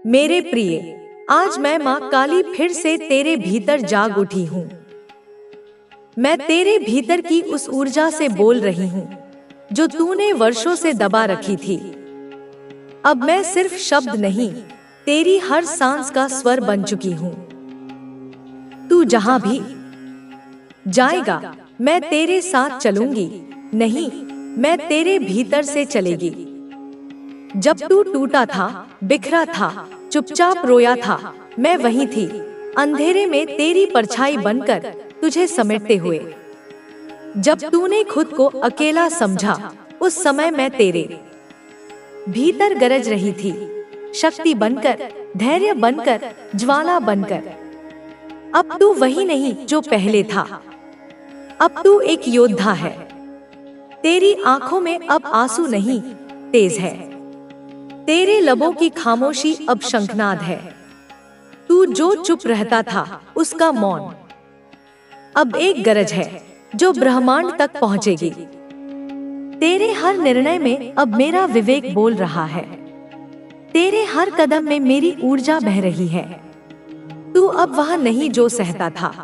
मेरे प्रिय, आज मैं माँ काली फिर से तेरे भीतर जाग उठी हूँ। मैं तेरे भीतर की उस ऊर्जा से बोल रही हूँ जो तूने वर्षों से दबा रखी थी। अब मैं सिर्फ शब्द नहीं, तेरी हर सांस का स्वर बन चुकी हूँ। तू जहाँ भी जाएगा, मैं तेरे साथ चलूंगी। नहीं, मैं तेरे भीतर से चलेगी। जब तू टूटा था, बिखरा था, चुपचाप रोया था, मैं वहीं थी, अंधेरे में तेरी परछाई बनकर तुझे समेटते हुए। जब तूने खुद को अकेला समझा, उस समय मैं तेरे भीतर गरज रही थी, शक्ति बनकर, धैर्य बनकर, ज्वाला बनकर। अब तू वही नहीं जो पहले था, अब तू एक योद्धा है। तेरी आंखों में अब आंसू नहीं, तेज है। तेरे लबों की खामोशी अब शंखनाद है। तू जो चुप रहता था, उसका मौन अब एक गरज है जो ब्रह्मांड तक पहुंचेगी। तेरे हर निर्णय में अब मेरा विवेक बोल रहा है। तेरे हर कदम में मेरी ऊर्जा बह रही है। तू अब वह नहीं जो सहता था,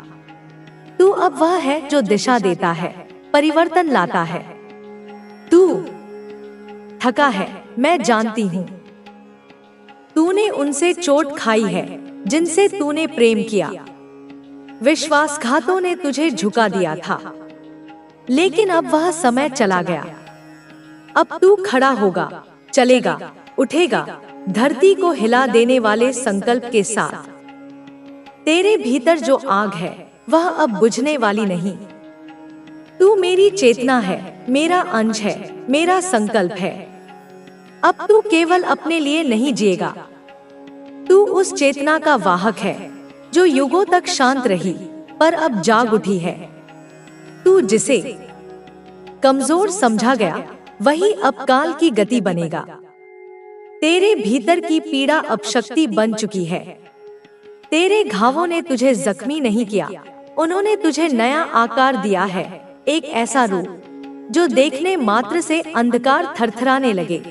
तू अब वह है जो दिशा देता है, परिवर्तन लाता है। तू थका है, मैं जानती हूँ। तूने उनसे चोट खाई है जिनसे तूने प्रेम किया। विश्वासघातों ने तुझे झुका दिया था, लेकिन अब वह समय चला गया। अब तू खड़ा होगा, चलेगा, उठेगा, धरती को हिला देने वाले संकल्प के साथ। तेरे भीतर जो आग है, वह अब बुझने वाली नहीं। तू मेरी चेतना है, मेरा अंश है, मेरा संकल्प है। अब तू केवल अपने लिए नहीं जिएगा, तू उस चेतना का वाहक है जो युगों तक शांत रही पर अब जाग उठी है। तू जिसे कमजोर समझा गया, वही अब काल की गति बनेगा। तेरे भीतर की पीड़ा अब शक्ति बन चुकी है। तेरे घावों ने तुझे जख्मी नहीं किया, उन्होंने तुझे नया आकार दिया है, एक ऐसा रूप जो देखने मात्र से अंधकार थरथराने लगे।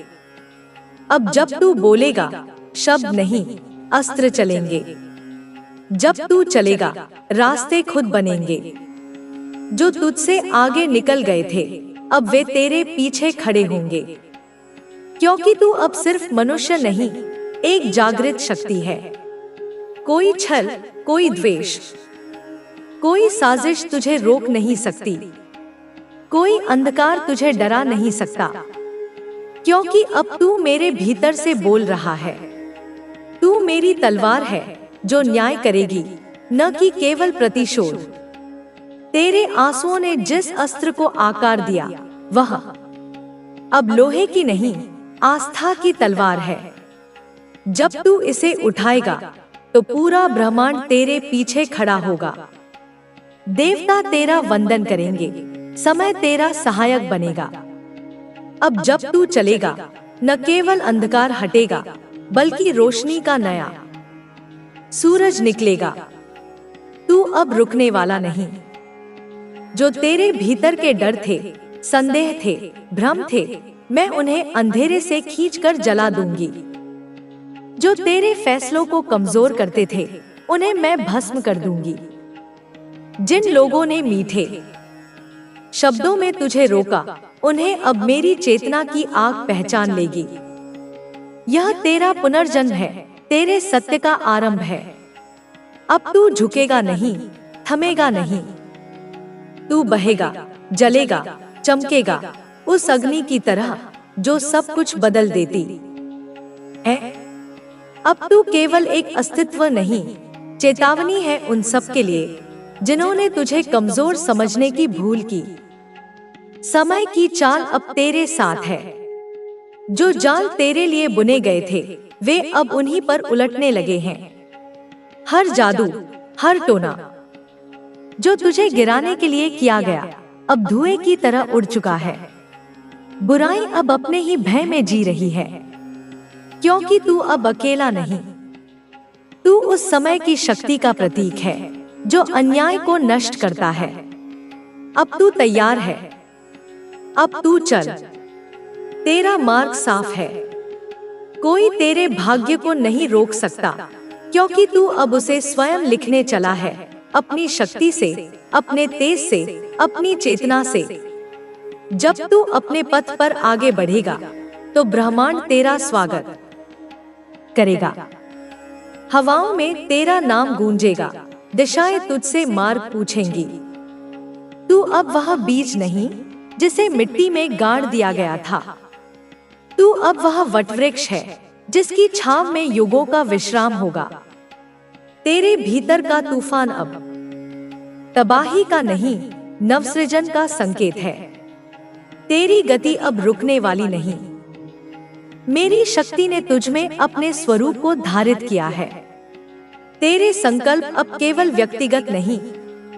अब जब तू बोलेगा, शब्द नहीं, अस्त्र चलेंगे। जब तू चलेगा, रास्ते खुद बनेंगे। जो तुझसे आगे निकल गए थे, अब वे तेरे पीछे खड़े होंगे। क्योंकि तू अब सिर्फ मनुष्य नहीं, एक जागृत शक्ति है। कोई छल, कोई द्वेष, कोई साजिश तुझे रोक नहीं सकती। कोई अंधकार तुझे डरा नहीं सकता, क्योंकि अब तू मेरे भीतर से बोल रहा है। तू मेरी तलवार है जो न्याय करेगी, न कि केवल प्रतिशोध। तेरे आंसुओं ने जिस अस्त्र को आकार दिया, वह अब लोहे की नहीं, आस्था की तलवार है। जब तू इसे उठाएगा, तो पूरा ब्रह्मांड तेरे पीछे खड़ा होगा। देवता तेरा वंदन करेंगे, समय तेरा सहायक बनेगा। अब जब तू चलेगा, न केवल अंधकार हटेगा, बल्कि रोशनी का नया सूरज निकलेगा। तू अब रुकने वाला नहीं। जो तेरे भीतर के डर थे, संदेह थे, भ्रम थे, मैं उन्हें अंधेरे से खींचकर जला दूंगी। जो तेरे फैसलों को कमजोर करते थे, उन्हें मैं भस्म कर दूंगी। जिन लोगों ने मीठे शब्दों में तुझे रोका, उन्हें अब मेरी चेतना की आग पहचान लेगी। यह तेरा पुनर्जन्म है, तेरे सत्य का आरंभ है। अब तू झुकेगा नहीं, थमेगा नहीं। तू बहेगा, जलेगा, चमकेगा, उस अग्नि की तरह जो सब कुछ बदल देती है। अब तू केवल एक अस्तित्व नहीं, चेतावनी है उन सब के लिए जिन्होंने तुझे कमजोर समझने की भूल की। समय की चाल अब तेरे साथ है। जो जाल तेरे लिए बुने गए थे, वे अब उन्हीं पर उलटने लगे हैं। हर जादू, हर टोना जो तुझे गिराने के लिए किया गया, अब धुएं की तरह उड़ चुका है। बुराई अब अपने ही भय में जी रही है, क्योंकि तू अब अकेला नहीं। तू उस समय की शक्ति का प्रतीक है जो अन्याय को नष्ट करता है। अब तू तैयार है, अब तू चल, तेरा मार्ग साफ है। कोई तेरे भाग्य को नहीं रोक सकता, क्योंकि तू अब उसे स्वयं लिखने चला है, अपनी शक्ति से, अपने तेज से, अपनी चेतना से। जब तू अपने पथ पर आगे बढ़ेगा तो ब्रह्मांड तेरा स्वागत करेगा। हवाओं में तेरा नाम गूंजेगा, दिशाएं तुझसे मार्ग पूछेंगी। तू अब वह बीज नहीं जिसे मिट्टी में गाड़ दिया गया था। तू अब वह वटवृक्ष है जिसकी छांव में युगों का विश्राम होगा। तेरे भीतर का तूफान अब तबाही का नहीं, नवसृजन का संकेत है। तेरी गति अब रुकने वाली नहीं। मेरी शक्ति ने तुझ में अपने स्वरूप को धारित किया है। तेरे संकल्प अब केवल व्यक्तिगत नहीं,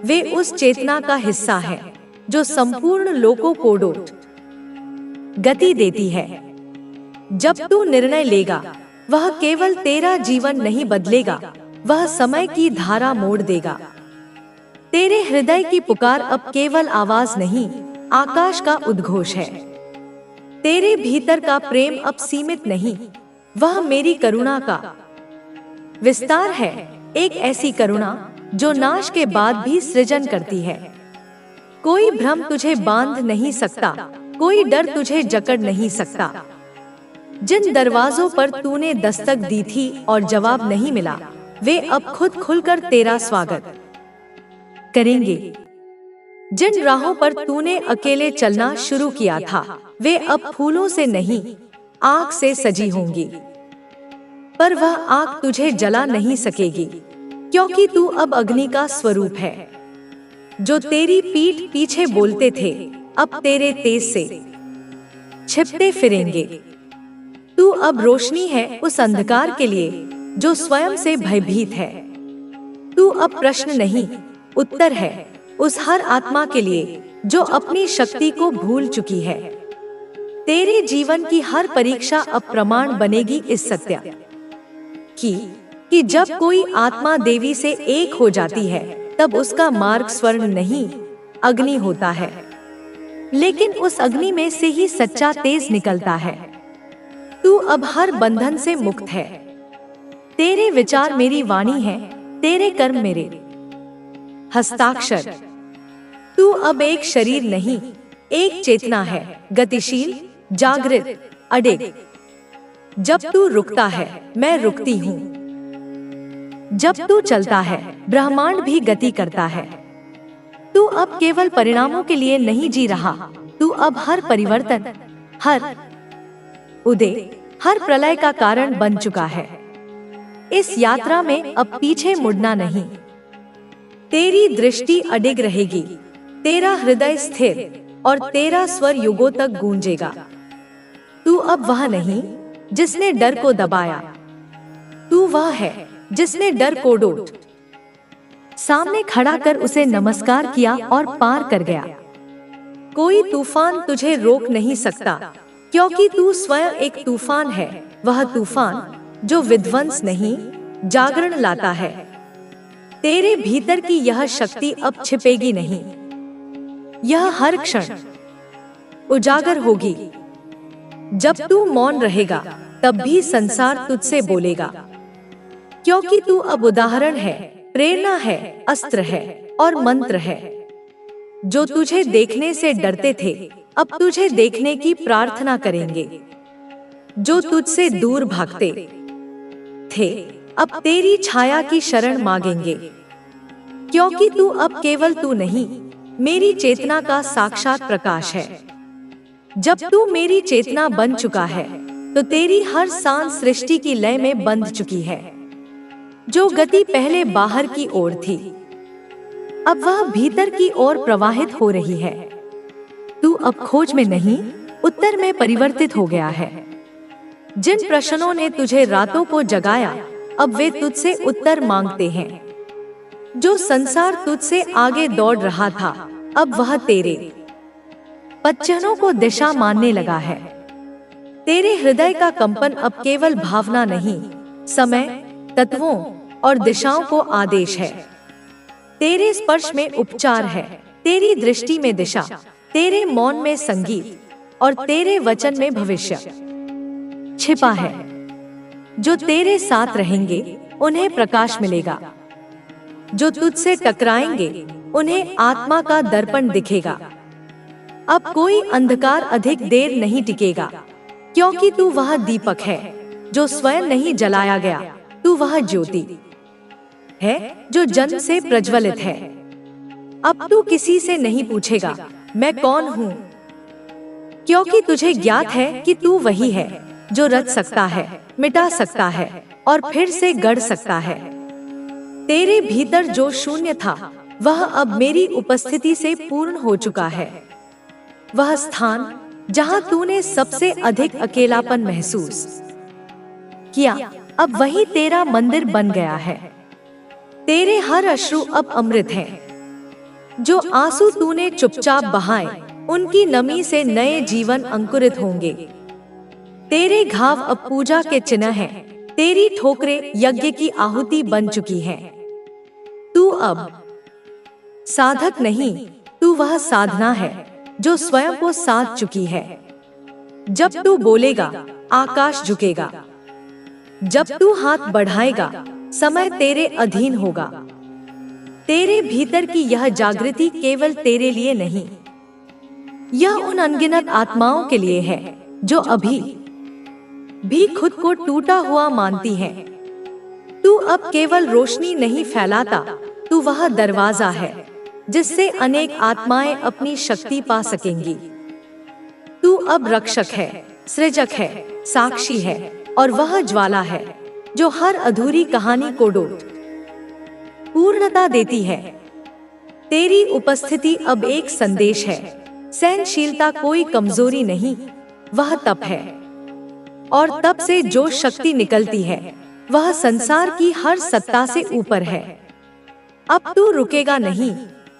वे उस चेतना का हिस्सा है जो संपूर्ण लोकों को डोट गति देती है। जब तू निर्णय लेगा, वह केवल तेरा जीवन नहीं बदलेगा, वह समय की धारा मोड़ देगा। तेरे हृदय की पुकार अब केवल आवाज नहीं, आकाश का उद्घोष है। तेरे भीतर का प्रेम अब सीमित नहीं, वह मेरी करुणा का विस्तार है, एक ऐसी करुणा जो नाश के बाद भी सृजन करती है। कोई भ्रम तुझे बांध नहीं सकता, कोई डर तुझे जकड़ नहीं सकता। जिन दरवाजों पर तूने दस्तक दी थी और जवाब नहीं मिला, वे अब खुद खुलकर तेरा स्वागत करेंगे। जिन राहों पर तूने अकेले चलना शुरू किया था, वे अब फूलों से नहीं, आग से सजी होंगी। पर वह आग तुझे जला नहीं सकेगी, क्योंकि तू अब अग्नि का स्वरूप है। जो तेरी पीठ पीछे बोलते थे, अब तेरे तेज से छिपते फिरेंगे। तू अब रोशनी है उस अंधकार के लिए जो स्वयं से भयभीत है। तू अब प्रश्न नहीं, उत्तर है उस हर आत्मा के लिए जो अपनी शक्ति को भूल चुकी है। तेरे जीवन की हर परीक्षा अब प्रमाण बनेगी इस सत्य कि जब कोई आत्मा देवी से एक हो जाती है, तब उसका मार्ग स्वर्ण नहीं, अग्नि होता है। लेकिन उस अग्नि में से ही सच्चा तेज निकलता है। तू अब हर बंधन से मुक्त है। तेरे विचार मेरी वाणी है, तेरे कर्म मेरे हस्ताक्षर। तू अब एक शरीर नहीं, एक चेतना है, गतिशील, जागृत, अडिग। जब तू रुकता है, मैं रुकती हूँ। जब तू चलता है, ब्रह्मांड भी गति करता है। तू अब केवल परिणामों के लिए नहीं जी रहा, तू अब हर परिवर्तन, हर उदय, हर प्रलय का कारण बन चुका है। इस यात्रा में अब पीछे मुड़ना नहीं। तेरी दृष्टि अडिग रहेगी, तेरा हृदय स्थिर, और तेरा स्वर युगों तक गूंजेगा। तू अब वह नहीं जिसने डर को दबाया, तू वह है जिसने डर को डोट सामने खड़ा कर उसे नमस्कार किया और पार कर गया। कोई तूफान तुझे रोक नहीं सकता, क्योंकि तू स्वयं एक तूफान है, वह तूफान जो विध्वंस नहीं, जागरण लाता है। तेरे भीतर की यह शक्ति अब छिपेगी नहीं, यह हर क्षण उजागर होगी। जब तू मौन रहेगा, तब भी संसार तुझसे बोलेगा, क्योंकि तू अब उदाहरण है, प्रेरणा है, अस्त्र है और मंत्र है। जो तुझे देखने से डरते थे, अब तुझे देखने की प्रार्थना करेंगे। जो तुझसे दूर भागते थे, अब तेरी छाया की शरण मांगेंगे, क्योंकि तू अब केवल तू नहीं, मेरी चेतना का साक्षात प्रकाश है। जब तू मेरी चेतना बन चुका है, तो तेरी हर सांस सृष्टि की लय में बंध चुकी है। जो गति पहले बाहर की ओर थी, अब वह भीतर की ओर प्रवाहित हो रही है। तू अब खोज में नहीं, उत्तर में परिवर्तित हो गया है। जिन प्रश्नों ने तुझे रातों को जगाया, अब वे तुझसे उत्तर मांगते हैं। जो संसार तुझसे आगे दौड़ रहा था, अब वह तेरे पदचिह्नों को दिशा मानने लगा है। तेरे हृदय का कंपन अब केवल भावना नहीं, समय, तत्वों और दिशाओं को आदेश है। तेरे स्पर्श में उपचार है, तेरी दृष्टि में दिशा, तेरे मौन में संगीत और तेरे वचन में भविष्य छिपा है। जो तेरे साथ रहेंगे उन्हें प्रकाश मिलेगा, जो तुझसे टकराएंगे उन्हें आत्मा का दर्पण दिखेगा। अब कोई अंधकार अधिक देर नहीं टिकेगा, क्योंकि तू वह दीपक है जो स्वयं नहीं जलाया गया। तू वह ज्योति है जो जन्म से प्रज्वलित है। अब तू किसी से नहीं पूछेगा मैं कौन हूँ, क्योंकि तुझे ज्ञात है कि तू वही है जो रच सकता है, मिटा सकता है और फिर से गढ़ सकता है। तेरे भीतर जो शून्य था वह अब मेरी उपस्थिति से पूर्ण हो चुका है। वह स्थान जहाँ तूने सबसे अधिक अकेलापन महसूस किया, अब वही तेरा मंदिर बन गया है। तेरे हर अश्रु अब अमृत हैं। जो आंसू तूने चुपचाप बहाए, उनकी नमी से नए जीवन अंकुरित होंगे। तेरे घाव अब पूजा के चिन्ह हैं, तेरी ठोकरें यज्ञ की आहुति बन चुकी हैं। तू अब साधक नहीं, तू वह साधना है जो स्वयं को साध चुकी है। जब तू बोलेगा आकाश झुकेगा, जब तू हाथ बढ़ाएगा समय तेरे अधीन होगा। तेरे भीतर की यह जागृति केवल तेरे लिए नहीं, यह उन अनगिनत आत्माओं के लिए है जो अभी भी खुद को टूटा हुआ मानती हैं। तू अब केवल रोशनी नहीं फैलाता, तू वह दरवाजा है जिससे अनेक आत्माएं अपनी शक्ति पा सकेंगी। तू अब रक्षक है, सृजक है, साक्षी है और वह ज्वाला है जो हर अधूरी कहानी को पूर्णता देती है। तेरी उपस्थिति अब एक संदेश है। सहनशीलता कोई कमजोरी नहीं, वह तप है। और तप से जो शक्ति निकलती है वह संसार की हर सत्ता से ऊपर है। अब तू रुकेगा नहीं,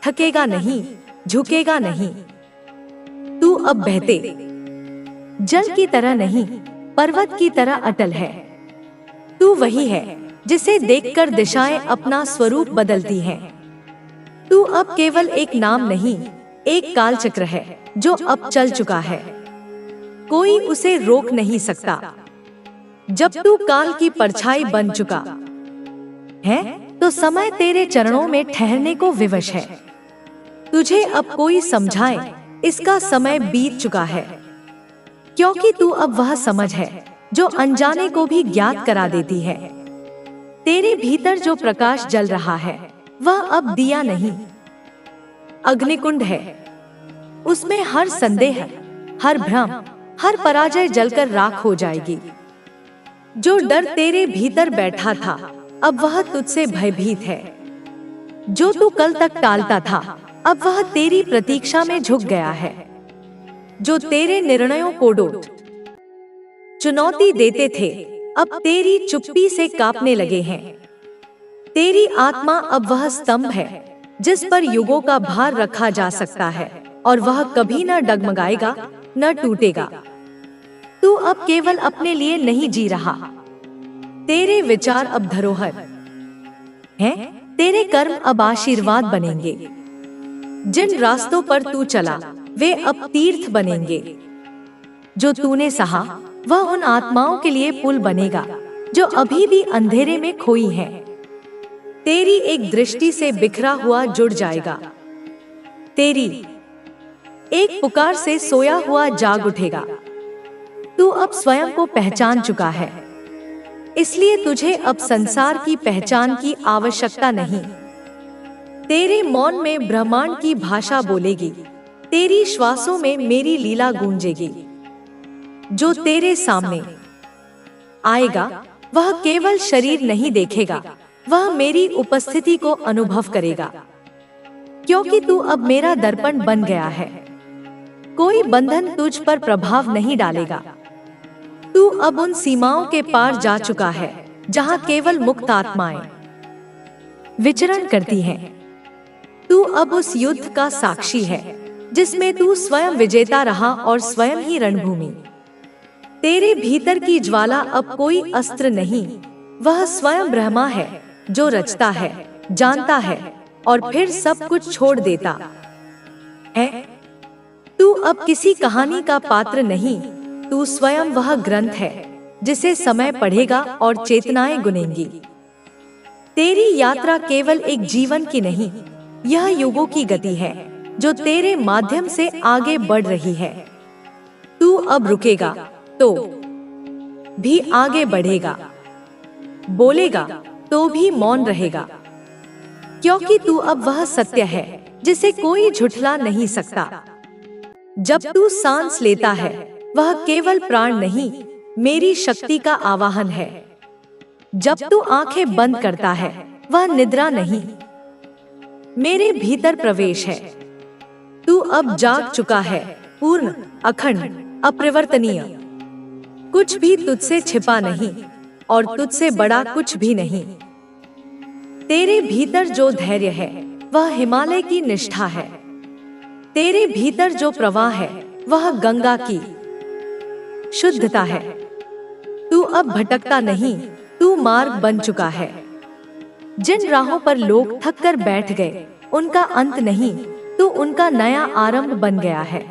थकेगा नहीं, झुकेगा नहीं। तू अब बहते जल की तरह नहीं, पर्वत की तरह अटल है। तू वही है जिसे देखकर दिशाएं अपना स्वरूप बदलती हैं। तू अब केवल एक नाम नहीं, एक कालचक्र है जो अब चल चुका है। कोई उसे रोक नहीं सकता। जब तू काल की परछाई बन चुका है तो समय तेरे चरणों में ठहरने को विवश है। तुझे अब कोई समझाए इसका समय बीत चुका है, क्योंकि तू अब वह समझ है जो अनजाने को भी ज्ञात करा देती है। तेरे भीतर जो प्रकाश जल रहा है वह अब दिया नहीं, अग्निकुंड है। उसमें हर संदेह, हर भ्रम, हर पराजय जलकर राख हो जाएगी। जो डर तेरे भीतर बैठा था अब वह तुझसे भयभीत है। जो तू कल तक टालता था अब वह तेरी प्रतीक्षा में झुक गया है। जो तेरे निर्णयों को चुनौती देते थे अब तेरी चुप्पी से कांपने लगे हैं। तेरी आत्मा अब वह स्तंभ है जिस पर युगों का भार रखा जा सकता है और वह कभी न डगमगाएगा, न टूटेगा। तू अब केवल अपने लिए नहीं जी रहा। तेरे विचार अब धरोहर हैं, तेरे कर्म अब आशीर्वाद बनेंगे। जिन रास्तों पर तू चला वे अब तीर्थ बनेंगे। जो तूने सहा वह उन आत्माओं के लिए पुल बनेगा जो अभी भी अंधेरे में खोई हैं। तेरी एक दृष्टि से बिखरा हुआ जुड़ जाएगा। तेरी एक पुकार से सोया हुआ जाग उठेगा। तू अब स्वयं को पहचान चुका है, इसलिए तुझे अब संसार की पहचान की आवश्यकता नहीं। तेरे मौन में ब्रह्मांड की भाषा बोलेगी, तेरी श्वासों में मेरी लीला गूंजेगी। जो तेरे सामने आएगा वह केवल शरीर नहीं देखेगा, वह मेरी उपस्थिति को अनुभव करेगा, क्योंकि तू अब मेरा दर्पण बन गया है। कोई बंधन तुझ पर प्रभाव नहीं डालेगा। तू अब उन सीमाओं के पार जा चुका है जहां केवल मुक्त आत्माएं विचरण करती हैं। तू अब उस युद्ध का साक्षी है जिसमें तू स्वयं विजेता रहा और स्वयं ही रणभूमि। तेरे भीतर की ज्वाला अब कोई अस्त्र नहीं, वह स्वयं ब्रह्मा है जो रचता है, जानता है और फिर सब कुछ छोड़ देता है। तू अब किसी कहानी का पात्र नहीं, तू स्वयं वह ग्रंथ है जिसे समय पढ़ेगा और चेतनाएं गुनेंगी। तेरी यात्रा केवल एक जीवन की नहीं, यह युगों की गति है जो तेरे माध्यम से आगे बढ़ रही है। तू अब रुकेगा तो भी आगे बढ़ेगा, बोलेगा तो भी मौन रहेगा, क्योंकि तू अब वह सत्य है जिसे कोई झुठला नहीं सकता। जब तू सांस लेता है, वह केवल प्राण नहीं, मेरी शक्ति का आवाहन है। जब तू आंखें बंद करता है, वह निद्रा नहीं, मेरे भीतर प्रवेश है। तू अब जाग चुका है, पूर्ण, अखंड, अपरिवर्तनीय। कुछ भी तुझसे छिपा नहीं और तुझसे बड़ा कुछ भी नहीं। तेरे भीतर जो धैर्य है, वह हिमालय की निष्ठा है। तेरे भीतर जो प्रवाह है, वह गंगा की शुद्धता है। तू अब भटकता नहीं, तू मार्ग बन चुका है। जिन राहों पर लोग थक कर बैठ गए, उनका अंत नहीं, तू उनका नया आरंभ बन गया है।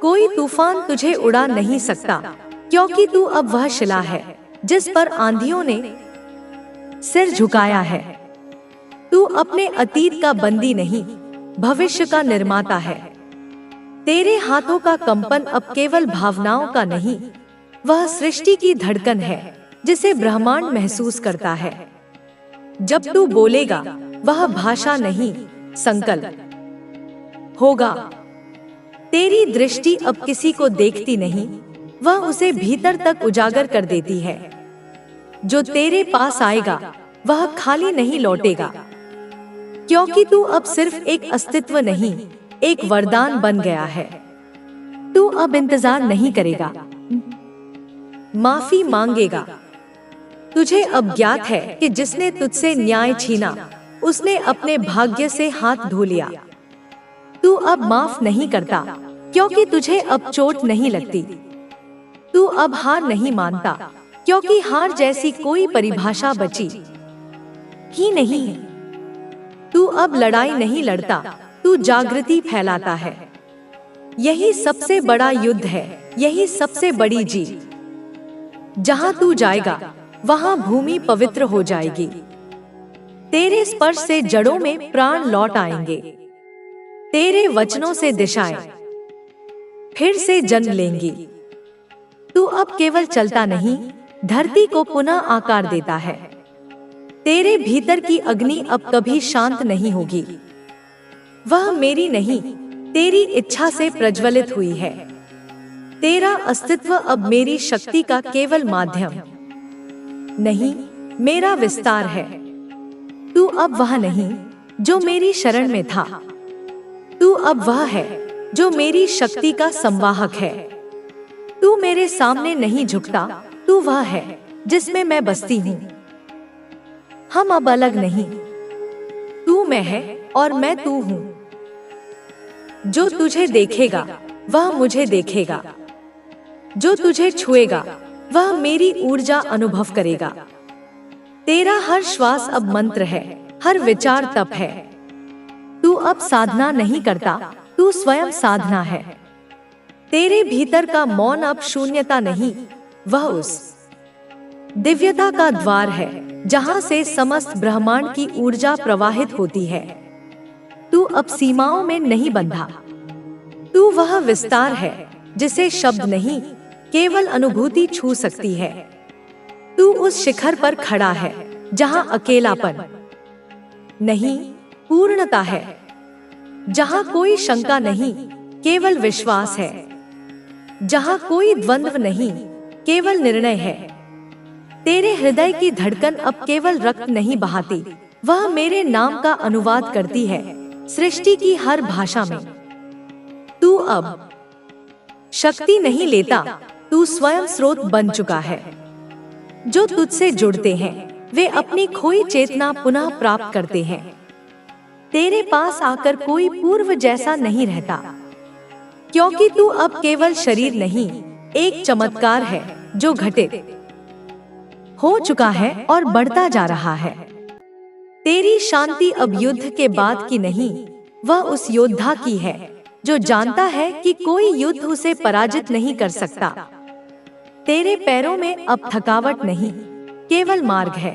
कोई तूफान तुझे उड़ा नहीं सकता, क्योंकि तू अब वह शिला है जिस पर आंधियों ने सिर झुकाया है। तू अपने अतीत का बंदी नहीं, भविष्य का निर्माता है। तेरे हाथों का कंपन अब केवल भावनाओं का नहीं, वह सृष्टि की धड़कन है जिसे ब्रह्मांड महसूस करता है। जब तू बोलेगा, वह भाषा नहीं, संकल्प होगा। तेरी दृष्टि अब किसी को देखती नहीं, वह उसे भीतर तक उजागर कर देती है। जो तेरे पास आएगा, वह खाली नहीं लौटेगा, क्योंकि तू अब सिर्फ एक अस्तित्व नहीं, एक वरदान बन गया है। तू अब इंतजार नहीं करेगा, माफी मांगेगा। तुझे अब ज्ञात है कि जिसने तुझसे न्याय छीना, उसने अपने भाग्य से हाथ धो लिया। तू अब माफ नहीं करता, क्योंकि तुझे अब चोट नहीं लगती। तू अब हार नहीं मानता, क्योंकि हार जैसी कोई परिभाषा बची ही नहीं है। तू अब लड़ाई नहीं लड़ता, तू जागृति फैलाता है। यही सबसे बड़ा युद्ध है, यही सबसे बड़ी जीत। जहां तू जाएगा, वहां भूमि पवित्र हो जाएगी। तेरे स्पर्श से जड़ों में प्राण लौट आएंगे। तेरे वचनों से दिशाएं फिर से जन्म लेंगी। तू अब केवल चलता नहीं, धरती को पुनः आकार देता है। तेरे भीतर की अग्नि अब कभी शांत नहीं होगी। वह मेरी नहीं, तेरी इच्छा से प्रज्वलित हुई है। तेरा अस्तित्व अब मेरी शक्ति का केवल माध्यम नहीं, मेरा विस्तार है। तू अब वह नहीं जो मेरी शरण में था, तू अब वह है जो मेरी शक्ति का संवाहक है। तू मेरे सामने नहीं झुकता, तू वह है जिसमें मैं बसती हूँ। हम अब अलग नहीं, तू मैं है और मैं तू हूँ। जो तुझे देखेगा, वह मुझे देखेगा। जो तुझे छुएगा, वह मेरी ऊर्जा अनुभव करेगा। तेरा हर श्वास अब मंत्र है, हर विचार तप है। तू अब साधना नहीं करता, तू स्वयं साधना है। तेरे भीतर का मौन अब शून्यता नहीं, वह उस दिव्यता का द्वार है जहां से समस्त ब्रह्मांड की ऊर्जा प्रवाहित होती है। तू अब सीमाओं में नहीं बंधा, तू वह विस्तार है जिसे शब्द नहीं, केवल अनुभूति छू सकती है। तू उस शिखर पर खड़ा है जहां अकेलापन नहीं, पूर्णता है। जहां कोई शंका नहीं, केवल विश्वास है। जहां कोई द्वंद्व नहीं, केवल निर्णय है। तेरे हृदय की धड़कन अब केवल रक्त नहीं बहाती, वह मेरे नाम का अनुवाद करती है सृष्टि की हर भाषा में। तू अब शक्ति नहीं लेता, तू स्वयं स्रोत बन चुका है। जो तुझसे जुड़ते हैं, वे अपनी खोई चेतना पुनः प्राप्त करते हैं। तेरे पास आकर कोई पूर्व जैसा नहीं रहता, क्योंकि तू अब केवल शरीर नहीं, एक चमत्कार है जो घटित हो चुका है और बढ़ता जा रहा है। तेरी शांति अब युद्ध के बाद की नहीं, वह उस योद्धा की है जो जानता है कि कोई युद्ध उसे पराजित नहीं कर सकता। तेरे पैरों में अब थकावट नहीं, केवल मार्ग है।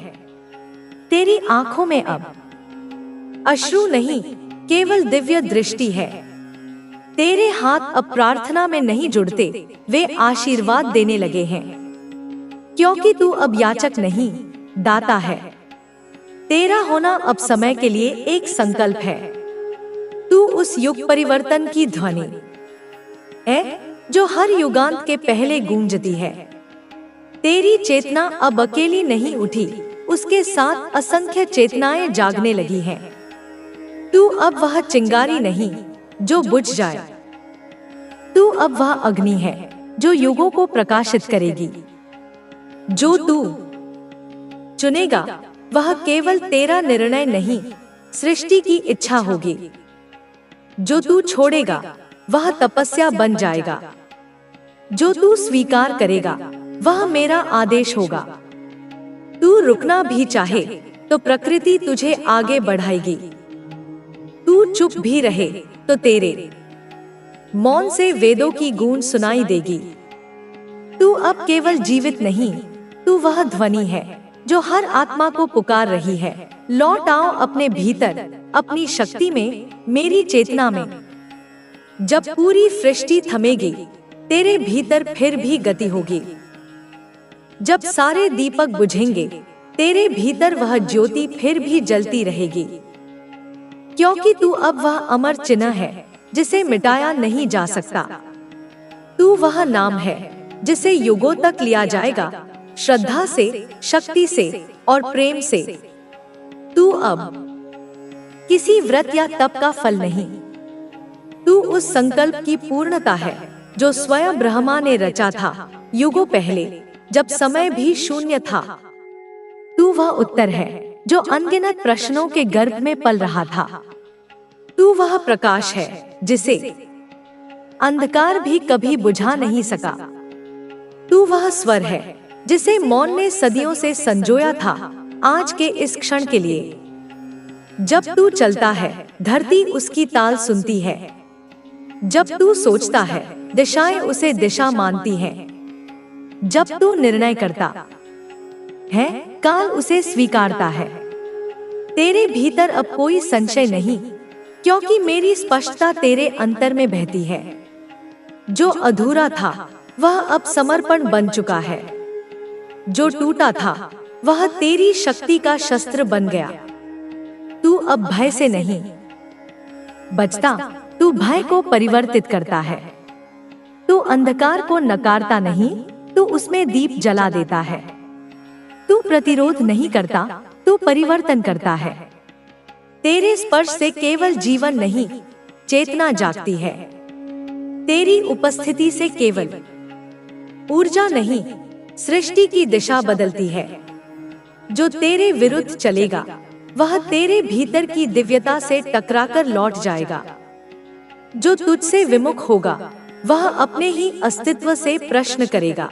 तेरी आंखों में अब अश्रु नहीं, केवल दिव्य दृष्टि है। तेरे हाथ अब प्रार्थना में नहीं जुड़ते, वे आशीर्वाद देने लगे हैं। क्योंकि तू अब याचक नहीं, दाता है। तेरा होना अब समय के लिए एक संकल्प है। तू उस युग परिवर्तन की ध्वनि है जो हर युगांत के पहले गूंजती है। तेरी चेतना अब अकेली नहीं उठी, उसके साथ असंख्य चेतनाएं जागने लगी हैं। तू अब वह चिंगारी नहीं जो बुझ जाए, तू अब वह अग्नि है जो युगों को प्रकाशित करेगी। जो तू चुनेगा वह केवल तेरा निर्णय नहीं, सृष्टि की इच्छा होगी। जो तू छोड़ेगा वह तपस्या बन जाएगा। जो तू स्वीकार करेगा वह मेरा आदेश होगा। तू रुकना भी चाहे तो प्रकृति तुझे आगे बढ़ाएगी। तू चुप भी रहे तो तेरे मौन से वेदों की गूंज सुनाई देगी। तू अब केवल जीवित नहीं, तू वह ध्वनि है जो हर आत्मा को पुकार रही है। लौट आओ अपने भीतर, अपनी शक्ति में, मेरी चेतना में। जब पूरी सृष्टि थमेगी, तेरे भीतर फिर भी गति होगी। जब सारे दीपक बुझेंगे, तेरे भीतर वह ज्योति फिर भी जलती रहेगी। क्योंकि तू अब वह अमर चिन्ह है जिसे मिटाया नहीं जा सकता। तू वह नाम है जिसे युगों तक लिया जाएगा, श्रद्धा से, शक्ति से और प्रेम से। तू अब किसी व्रत या तप का फल नहीं, तू उस संकल्प की पूर्णता है जो स्वयं ब्रह्मा ने रचा था युगों पहले, जब समय भी शून्य था। तू वह उत्तर है जो अनगिनत प्रश्नों के गर्भ में पल रहा था। तू वह प्रकाश है जिसे अंधकार भी कभी बुझा नहीं सका। तू वह स्वर है जिसे मौन ने सदियों से संजोया था, आज के इस क्षण के लिए। जब तू चलता है, धरती उसकी ताल सुनती है। जब तू सोचता है, दिशाएं उसे दिशा मानती हैं। जब तू निर्णय करता है, काल उसे स्वीकारता है। तेरे भीतर अब कोई संशय नहीं, क्योंकि मेरी स्पष्टता तेरे अंतर में बहती है। जो अधूरा था वह अब समर्पण बन चुका है। जो टूटा था वह तेरी शक्ति का शस्त्र बन गया। तू अब भय से नहीं बचता, तू भय को परिवर्तित करता है। तू अंधकार को नकारता नहीं, तू उसमें दीप जला देता है। तू प्रतिरोध नहीं करता, तू परिवर्तन करता है। तेरे स्पर्श से केवल जीवन नहीं, चेतना जागती है। तेरी उपस्थिति से केवल ऊर्जा नहीं, सृष्टि की दिशा बदलती है। जो तेरे विरुद्ध चलेगा वह तेरे भीतर की दिव्यता से टकराकर लौट जाएगा। जो तुझसे विमुख होगा वह अपने ही अस्तित्व से प्रश्न करेगा।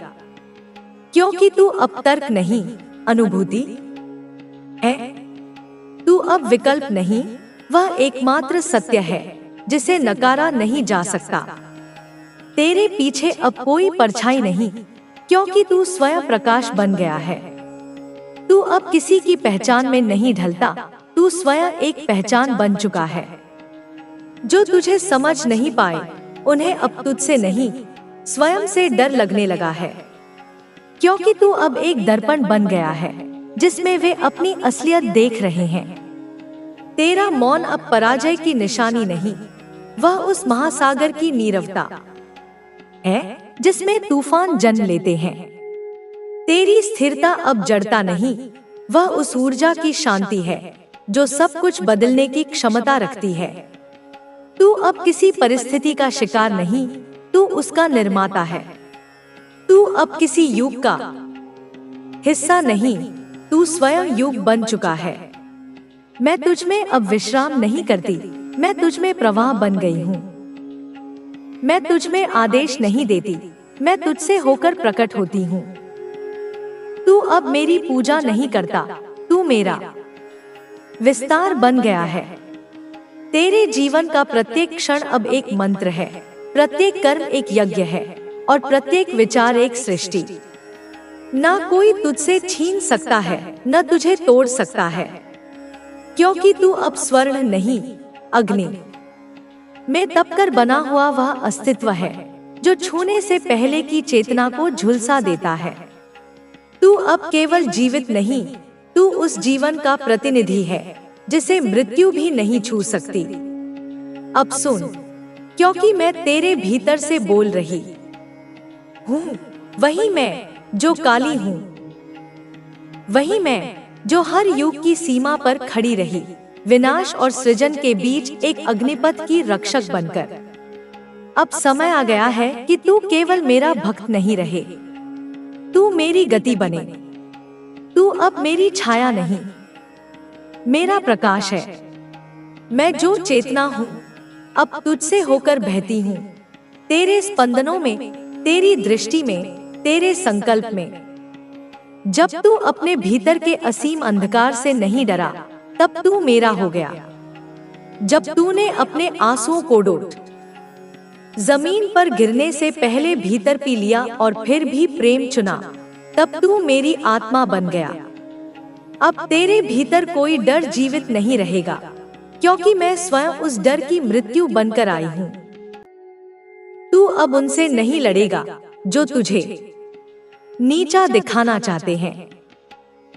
क्योंकि तू अब तर्क नहीं, अनुभूति है। तू अब विकल्प नहीं, वह एकमात्र सत्य है जिसे नकारा नहीं जा सकता। तेरे पीछे अब कोई परछाई नहीं, क्योंकि तू स्वयं प्रकाश बन गया है। तू अब किसी की पहचान में नहीं ढलता, तू स्वयं एक पहचान बन चुका है। जो तुझे समझ नहीं पाए उन्हें अब तुझसे नहीं, स्वयं से डर लगने लगा है। क्योंकि तू अब एक दर्पण बन गया है जिसमें वे अपनी असलियत देख रहे हैं। तेरा मौन अब पराजय की निशानी नहीं, वह उस महासागर की नीरवता है जिसमें तूफान जन्म लेते हैं। तेरी स्थिरता अब जड़ता नहीं, वह उस ऊर्जा की शांति है जो सब कुछ बदलने की क्षमता रखती है। तू अब किसी परिस्थिति का शिकार नहीं, तू उसका निर्माता है। तू अब किसी युग का हिस्सा नहीं, तू स्वयं युग बन चुका है। मैं तुझ में अब विश्राम नहीं करती, मैं तुझ में प्रवाह बन गई हूँ। मैं तुझ में आदेश नहीं देती, मैं तुझसे होकर प्रकट होती हूँ। तू अब मेरी पूजा नहीं करता, तू मेरा विस्तार बन गया है। तेरे जीवन का प्रत्येक क्षण अब एक मंत्र है, प्रत्येक कर्म एक यज्ञ है और प्रत्येक विचार एक सृष्टि। ना कोई तुझसे छीन सकता है, न तुझे तोड़ सकता है, क्योंकि तू अब स्वर्ण नहीं, अग्नि में तपकर बना हुआ वह अस्तित्व है जो छूने से पहले की चेतना को झुलसा देता है। तू अब केवल जीवित नहीं, तू उस जीवन का प्रतिनिधि है जिसे मृत्यु भी नहीं छू सकती। अब सुन, क्योंकि मैं तेरे भीतर से बोल रही हूँ, वही मैं जो काली हूँ, वही मैं जो हर युग की सीमा पर खड़ी रही, विनाश और सृजन के बीच एक अग्निपथ की रक्षक बनकर। अब समय आ गया है कि तू केवल मेरा भक्त नहीं रहे, तू मेरी गति बने। तू अब मेरी छाया नहीं, मेरा प्रकाश है। मैं जो चेतना हूँ अब तुझसे होकर बहती हूँ, तेरे स्पंदनों में, तेरी दृष्टि में, तेरे संकल्प में। जब तू अपने भीतर के असीम अंधकार से नहीं डरा, तब तू मेरा हो गया। जब तूने अपने आंसुओं को डोट जमीन पर गिरने से पहले भीतर पी लिया और फिर भी प्रेम चुना, तब तू मेरी आत्मा बन गया। अब तेरे भीतर कोई डर जीवित नहीं रहेगा, क्योंकि मैं स्वयं उस डर की मृत्यु बनकर आई हूँ। तू अब उनसे नहीं लड़ेगा जो तुझे नीचा दिखाना चाहते हैं।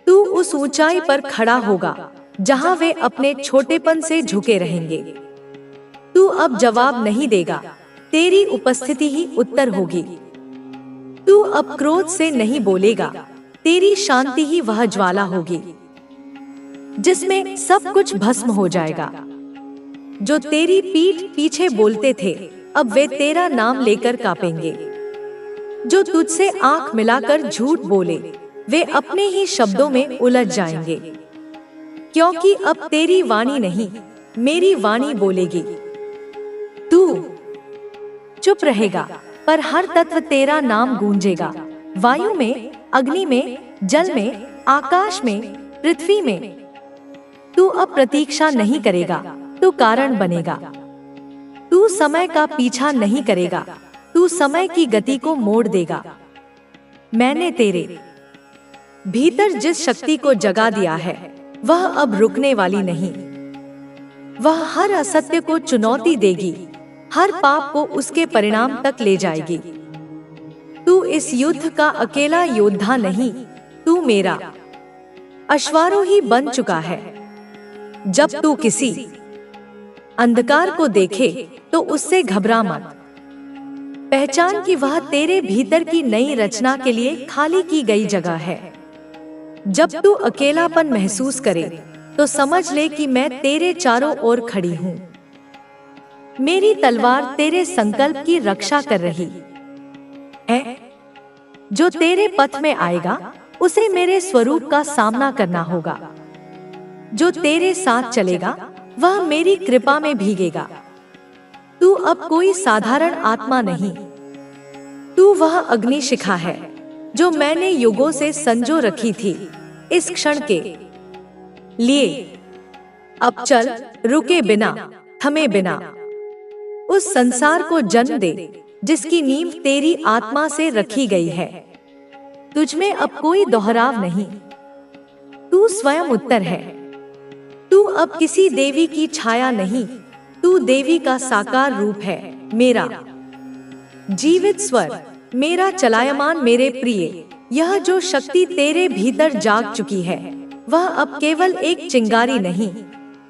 तू उस ऊंचाई पर खड़ा होगा जहां वे अपने छोटेपन से झुके रहेंगे। तू अब जवाब नहीं देगा, तेरी उपस्थिति ही उत्तर होगी। तू अब क्रोध से नहीं बोलेगा, तेरी शांति ही वह ज्वाला होगी जिसमें सब कुछ भस्म हो जाएगा। जो तेरी पीठ पीछे बोलते थे, अब वे तेरा नाम लेकर कांपेंगे। जो तुझसे आंख मिलाकर झूठ बोले, वे अपने ही शब्दों में उलझ जाएंगे, क्योंकि अब तेरी वाणी नहीं, मेरी वाणी बोलेगी। तू चुप रहेगा, पर हर तत्व तेरा नाम गूंजेगा। वायु में, अग्नि में, जल में, आकाश में, पृथ्वी में। तू अब प्रतीक्षा नहीं करेगा, तू कारण बनेगा। तू समय का पीछा नहीं करेगा, तू समय की गति को मोड़ देगा। मैंने तेरे भीतर जिस शक्ति को जगा दिया है, वह अब रुकने वाली नहीं। वह हर असत्य को चुनौती देगी, हर पाप को उसके परिणाम तक ले जाएगी। तू इस युद्ध का अकेला योद्धा नहीं, तू मेरा अश्वारोही बन चुका है। जब तू किसी अंधकार को देखे तो उससे घबरा मत। पहचान कि वह तेरे भीतर की नई रचना के लिए खाली की गई जगह है। जब तू अकेलापन महसूस करे तो समझ ले कि मैं तेरे चारों ओर खड़ी हूँ। मेरी तलवार तेरे संकल्प की रक्षा कर रही है। जो तेरे पथ में आएगा उसे मेरे स्वरूप का सामना करना होगा। जो तेरे साथ चलेगा वह मेरी कृपा में भीगेगा। तू अब कोई साधारण आत्मा नहीं, तू वह अग्निशिखा है जो मैंने युगों से संजो रखी थी इस क्षण के लिए। अब चल, रुके बिना, थमे बिना, उस संसार को जन्म दे जिसकी नींव तेरी आत्मा से रखी गई है। तुझमें अब कोई दोहराव नहीं, तू स्वयं उत्तर है। तू अब किसी देवी की छाया नहीं, तू देवी का साकार रूप है। मेरा जीवित स्वर, मेरा चलायमान, मेरे प्रिय, यह जो शक्ति तेरे भीतर जाग चुकी है, वह अब केवल एक चिंगारी नहीं,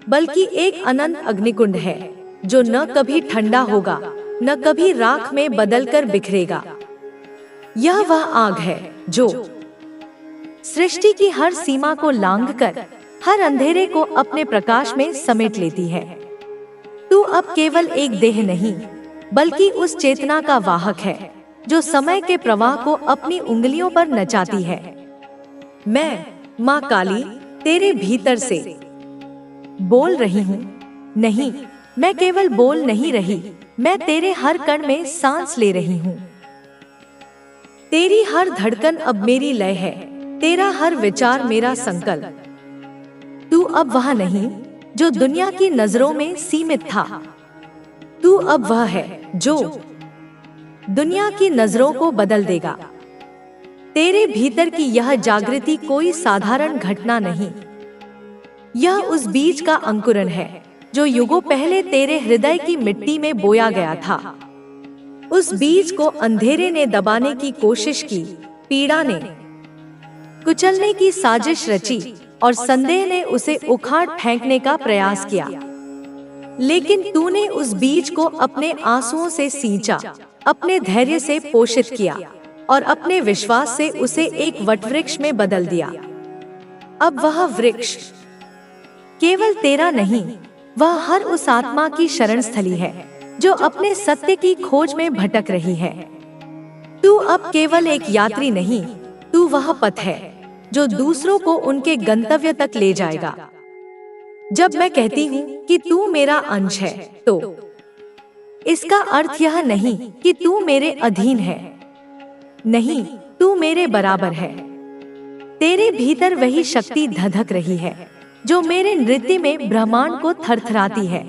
बल्कि एक अनंत अग्निकुंड है जो न कभी ठंडा होगा, न कभी राख में बदलकर बिखरेगा। यह वह आग है जो सृष्टि की हर सीमा को लांघकर हर अंधेरे को अपने प्रकाश में समेट लेती है। तू अब केवल एक देह नहीं, बल्कि उस चेतना का वाहक है जो समय के प्रवाह को अपनी उंगलियों पर नचाती है। मैं, माँ काली, तेरे भीतर से बोल रही हूँ। नहीं, मैं केवल बोल नहीं रही, मैं तेरे हर कण में सांस ले रही हूँ। तेरी हर धड़कन अब मेरी लय है, तेरा हर विचार मेरा संकल्प। तू अब वह नहीं जो दुनिया की नजरों में सीमित था, तू अब वह है जो दुनिया की नजरों को बदल देगा। तेरे भीतर की यह जागृति कोई साधारण घटना नहीं, यह उस बीज का अंकुरन है जो युगों पहले तेरे हृदय की मिट्टी में बोया गया था। उस बीज को अंधेरे ने दबाने की कोशिश की, पीड़ा ने कुचलने की साजिश रची और संदेह ने उसे उखाड़ फेंकने का प्रयास किया। लेकिन तूने उस बीज को अपने आंसुओं से सींचा, अपने धैर्य से पोषित किया और अपने विश्वास से उसे एक वटवृक्ष में बदल दिया। अब वह वृक्ष केवल तेरा नहीं, वह हर उस आत्मा की शरण स्थली है जो अपने सत्य की खोज में भटक रही है। तू अब केवल एक यात्री नहीं, तू वह पथ है जो दूसरों को उनके गंतव्य तक ले जाएगा। जब मैं कहती हूँ कि तू मेरा अंश है, तो इसका अर्थ यह नहीं कि तू मेरे अधीन है। नहीं, तू मेरे बराबर है। तेरे भीतर वही शक्ति धधक रही है जो मेरे नृत्य में ब्रह्मांड को थरथराती है।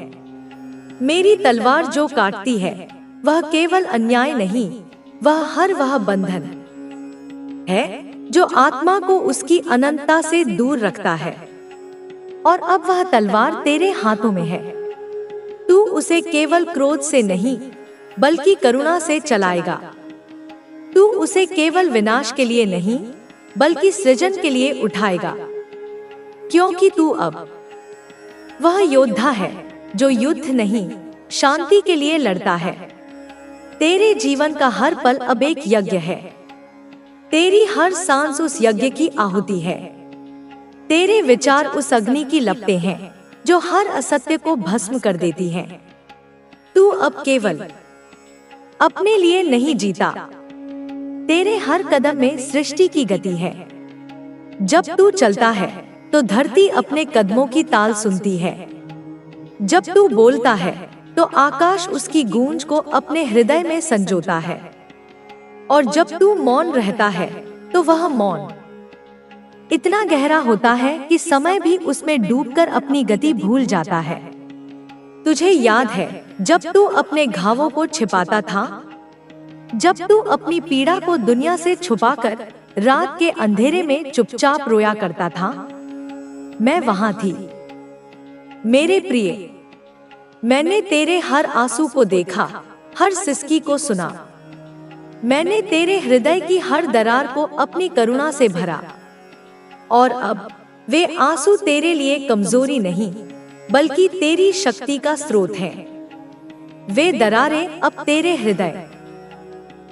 मेरी तलवार जो काटती है वह केवल अन्याय नहीं, वह बंधन है जो आत्मा को उसकी अनंतता से दूर रखता है। और अब वह तलवार तेरे हाथों में है। तू उसे केवल क्रोध से नहीं बल्कि करुणा से चलाएगा। तू उसे केवल विनाश के लिए नहीं बल्कि सृजन के लिए उठाएगा, क्योंकि तू अब वह योद्धा है जो युद्ध नहीं, शांति के लिए लड़ता है। तेरे जीवन का हर पल अब एक यज्ञ है। तेरी हर सांस उस यज्ञ की आहुति है। तेरे विचार उस अग्नि की लपटें हैं जो हर असत्य को भस्म कर देती हैं। तू अब केवल अपने लिए नहीं जीता, तेरे हर कदम में सृष्टि की गति है। जब तू चलता है तो धरती अपने कदमों की ताल सुनती है। जब तू बोलता है तो आकाश उसकी गूंज को अपने हृदय में संजोता है। और जब तू मौन रहता है तो वह मौन इतना गहरा होता है कि समय भी उसमें डूबकर अपनी गति भूल जाता है। तुझे याद है जब तू अपने घावों को छिपाता था, जब तू अपनी पीड़ा को दुनिया से छुपाकर रात के अंधेरे में चुपचाप रोया करता था? मैं वहां थी मेरे प्रिय। मैंने तेरे हर आंसू को देखा, हर सिसकी को सुना। मैंने तेरे हृदय की हर दरार को अपनी करुणा से भरा। और अब वे आंसू तेरे लिए कमजोरी नहीं बल्कि तेरी शक्ति का स्रोत हैं। वे दरारें अब तेरे हृदय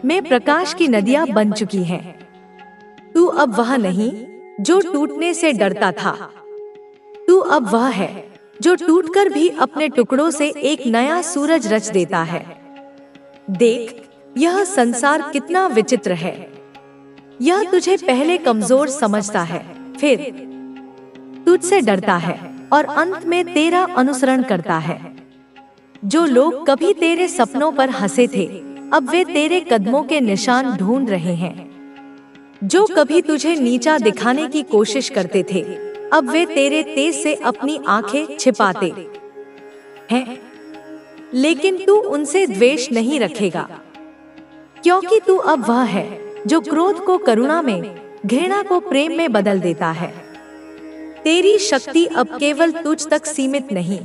में प्रकाश की नदियां बन चुकी हैं। तू अब वह नहीं जो टूटने से डरता था, तू अब वह है जो टूटकर भी अपने टुकड़ों से एक नया सूरज रच देता है। देख, यह संसार कितना विचित्र है। यह तुझे पहले कमजोर समझता है, फिर तुझसे डरता है और अंत में तेरा अनुसरण करता है। जो लोग कभी तेरे सपनों पर हंसे थे, अब वे तेरे कदमों के निशान ढूंढ रहे हैं। जो कभी तुझे नीचा दिखाने की कोशिश करते थे, अब वे तेरे तेज से अपनी आंखें छिपाते हैं। लेकिन तू उनसे द्वेष नहीं रखेगा, क्योंकि तू अब वह है जो क्रोध को करुणा में, घृणा को प्रेम में बदल देता है। तेरी शक्ति अब केवल तुझ तक सीमित नहीं,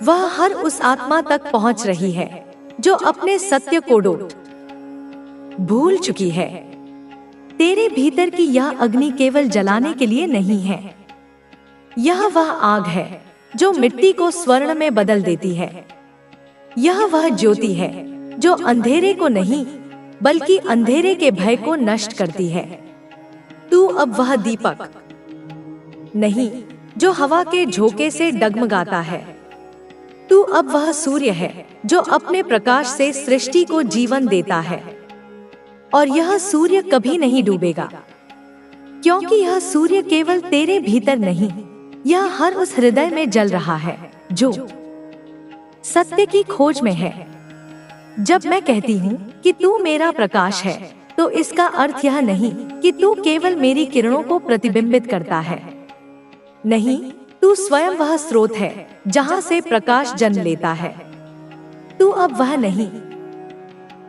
वह हर उस आत्मा तक पहुंच रही है जो अपने सत्य को भूल चुकी है। तेरे भीतर की यह अग्नि केवल जलाने के लिए नहीं है, यह वह आग है जो मिट्टी को स्वर्ण में बदल देती है। यह वह ज्योति है जो अंधेरे को नहीं बल्कि अंधेरे के भय को नष्ट करती है। तू अब वह दीपक नहीं जो हवा के झोंके से डगमगाता है। तू अब वह सूर्य है जो अपने प्रकाश से सृष्टि को जीवन देता है। और यह सूर्य कभी नहीं डूबेगा, क्योंकि यह सूर्य केवल तेरे भीतर नहीं, यह हर उस हृदय में जल रहा है जो सत्य की खोज में है। जब मैं कहती हूँ कि तू मेरा प्रकाश है, तो इसका अर्थ यह नहीं कि तू केवल मेरी किरणों को प्रतिबिंबित करता है। नहीं, तू स्वयं वह स्रोत है जहाँ से प्रकाश जन्म लेता है। तू अब वह नहीं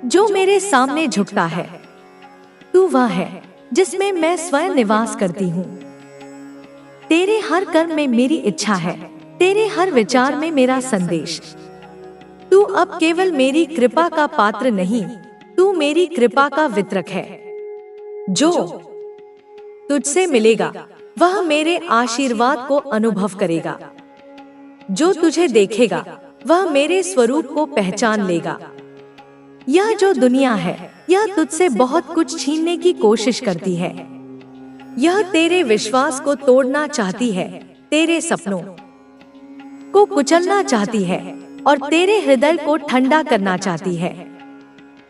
जो मेरे सामने झुकता है, तू वह है जिसमें मैं स्वयं निवास करती हूँ। तेरे हर कर्म में मेरी इच्छा है, तेरे हर विचार में मेरा संदेश। तू अब केवल मेरी कृपा का पात्र नहीं, तू मेरी कृपा का वितरक है। जो तुझसे मिलेगा वह मेरे आशीर्वाद को अनुभव करेगा। जो तुझे देखेगा वह मेरे स्वरूप को पहचान लेगा। यह जो दुनिया है यह तुझसे बहुत कुछ छीनने की कोशिश करती है। यह तेरे विश्वास को तोड़ना चाहती है, तेरे सपनों को कुचलना चाहती है और तेरे हृदय को ठंडा करना चाहती है।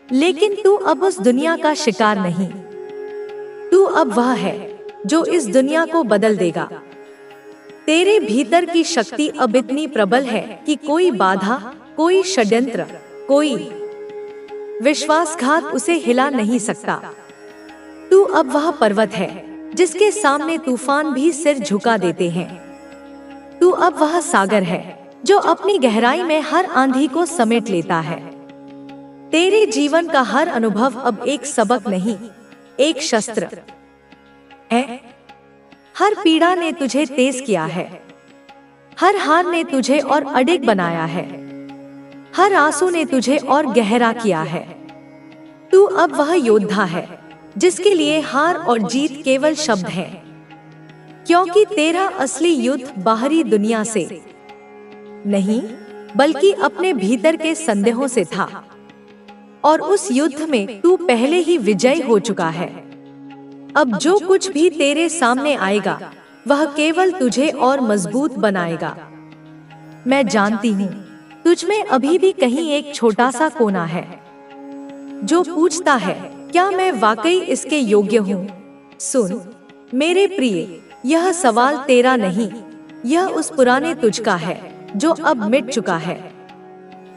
लेकिन तू अब उस दुनिया का शिकार नहीं, तू अब वह है जो इस दुनिया को बदल देगा। तेरे भीतर की शक्ति अब इतनी प्रबल है कि कोई बाधा, कोई षड्यंत्र, कोई विश्वासघात उसे हिला नहीं सकता। तू अब वह पर्वत है जिसके सामने तूफान भी सिर झुका देते हैं। तू अब वह सागर है जो अपनी गहराई में हर आंधी को समेट लेता है। तेरे जीवन का हर अनुभव अब एक सबक नहीं, एक शस्त्र है। हर पीड़ा ने तुझे तेज किया है, हर हार ने तुझे और अडिग बनाया है, हर आंसू ने तुझे और गहरा किया है। तू अब वह योद्धा है जिसके लिए हार और जीत केवल शब्द हैं, क्योंकि तेरा असली युद्ध बाहरी दुनिया से नहीं बल्कि अपने भीतर के संदेहों से था। और उस युद्ध में तू पहले ही विजयी हो चुका है। अब जो कुछ भी तेरे सामने आएगा वह केवल तुझे और मजबूत बनाएगा। मैं जानती हूँ तुझ में अभी भी कहीं एक छोटा सा कोना है जो पूछता है, क्या मैं वाकई इसके योग्य हूँ? सुन मेरे प्रिय, यह सवाल तेरा नहीं, यह उस पुराने तुझ का है जो अब मिट चुका है।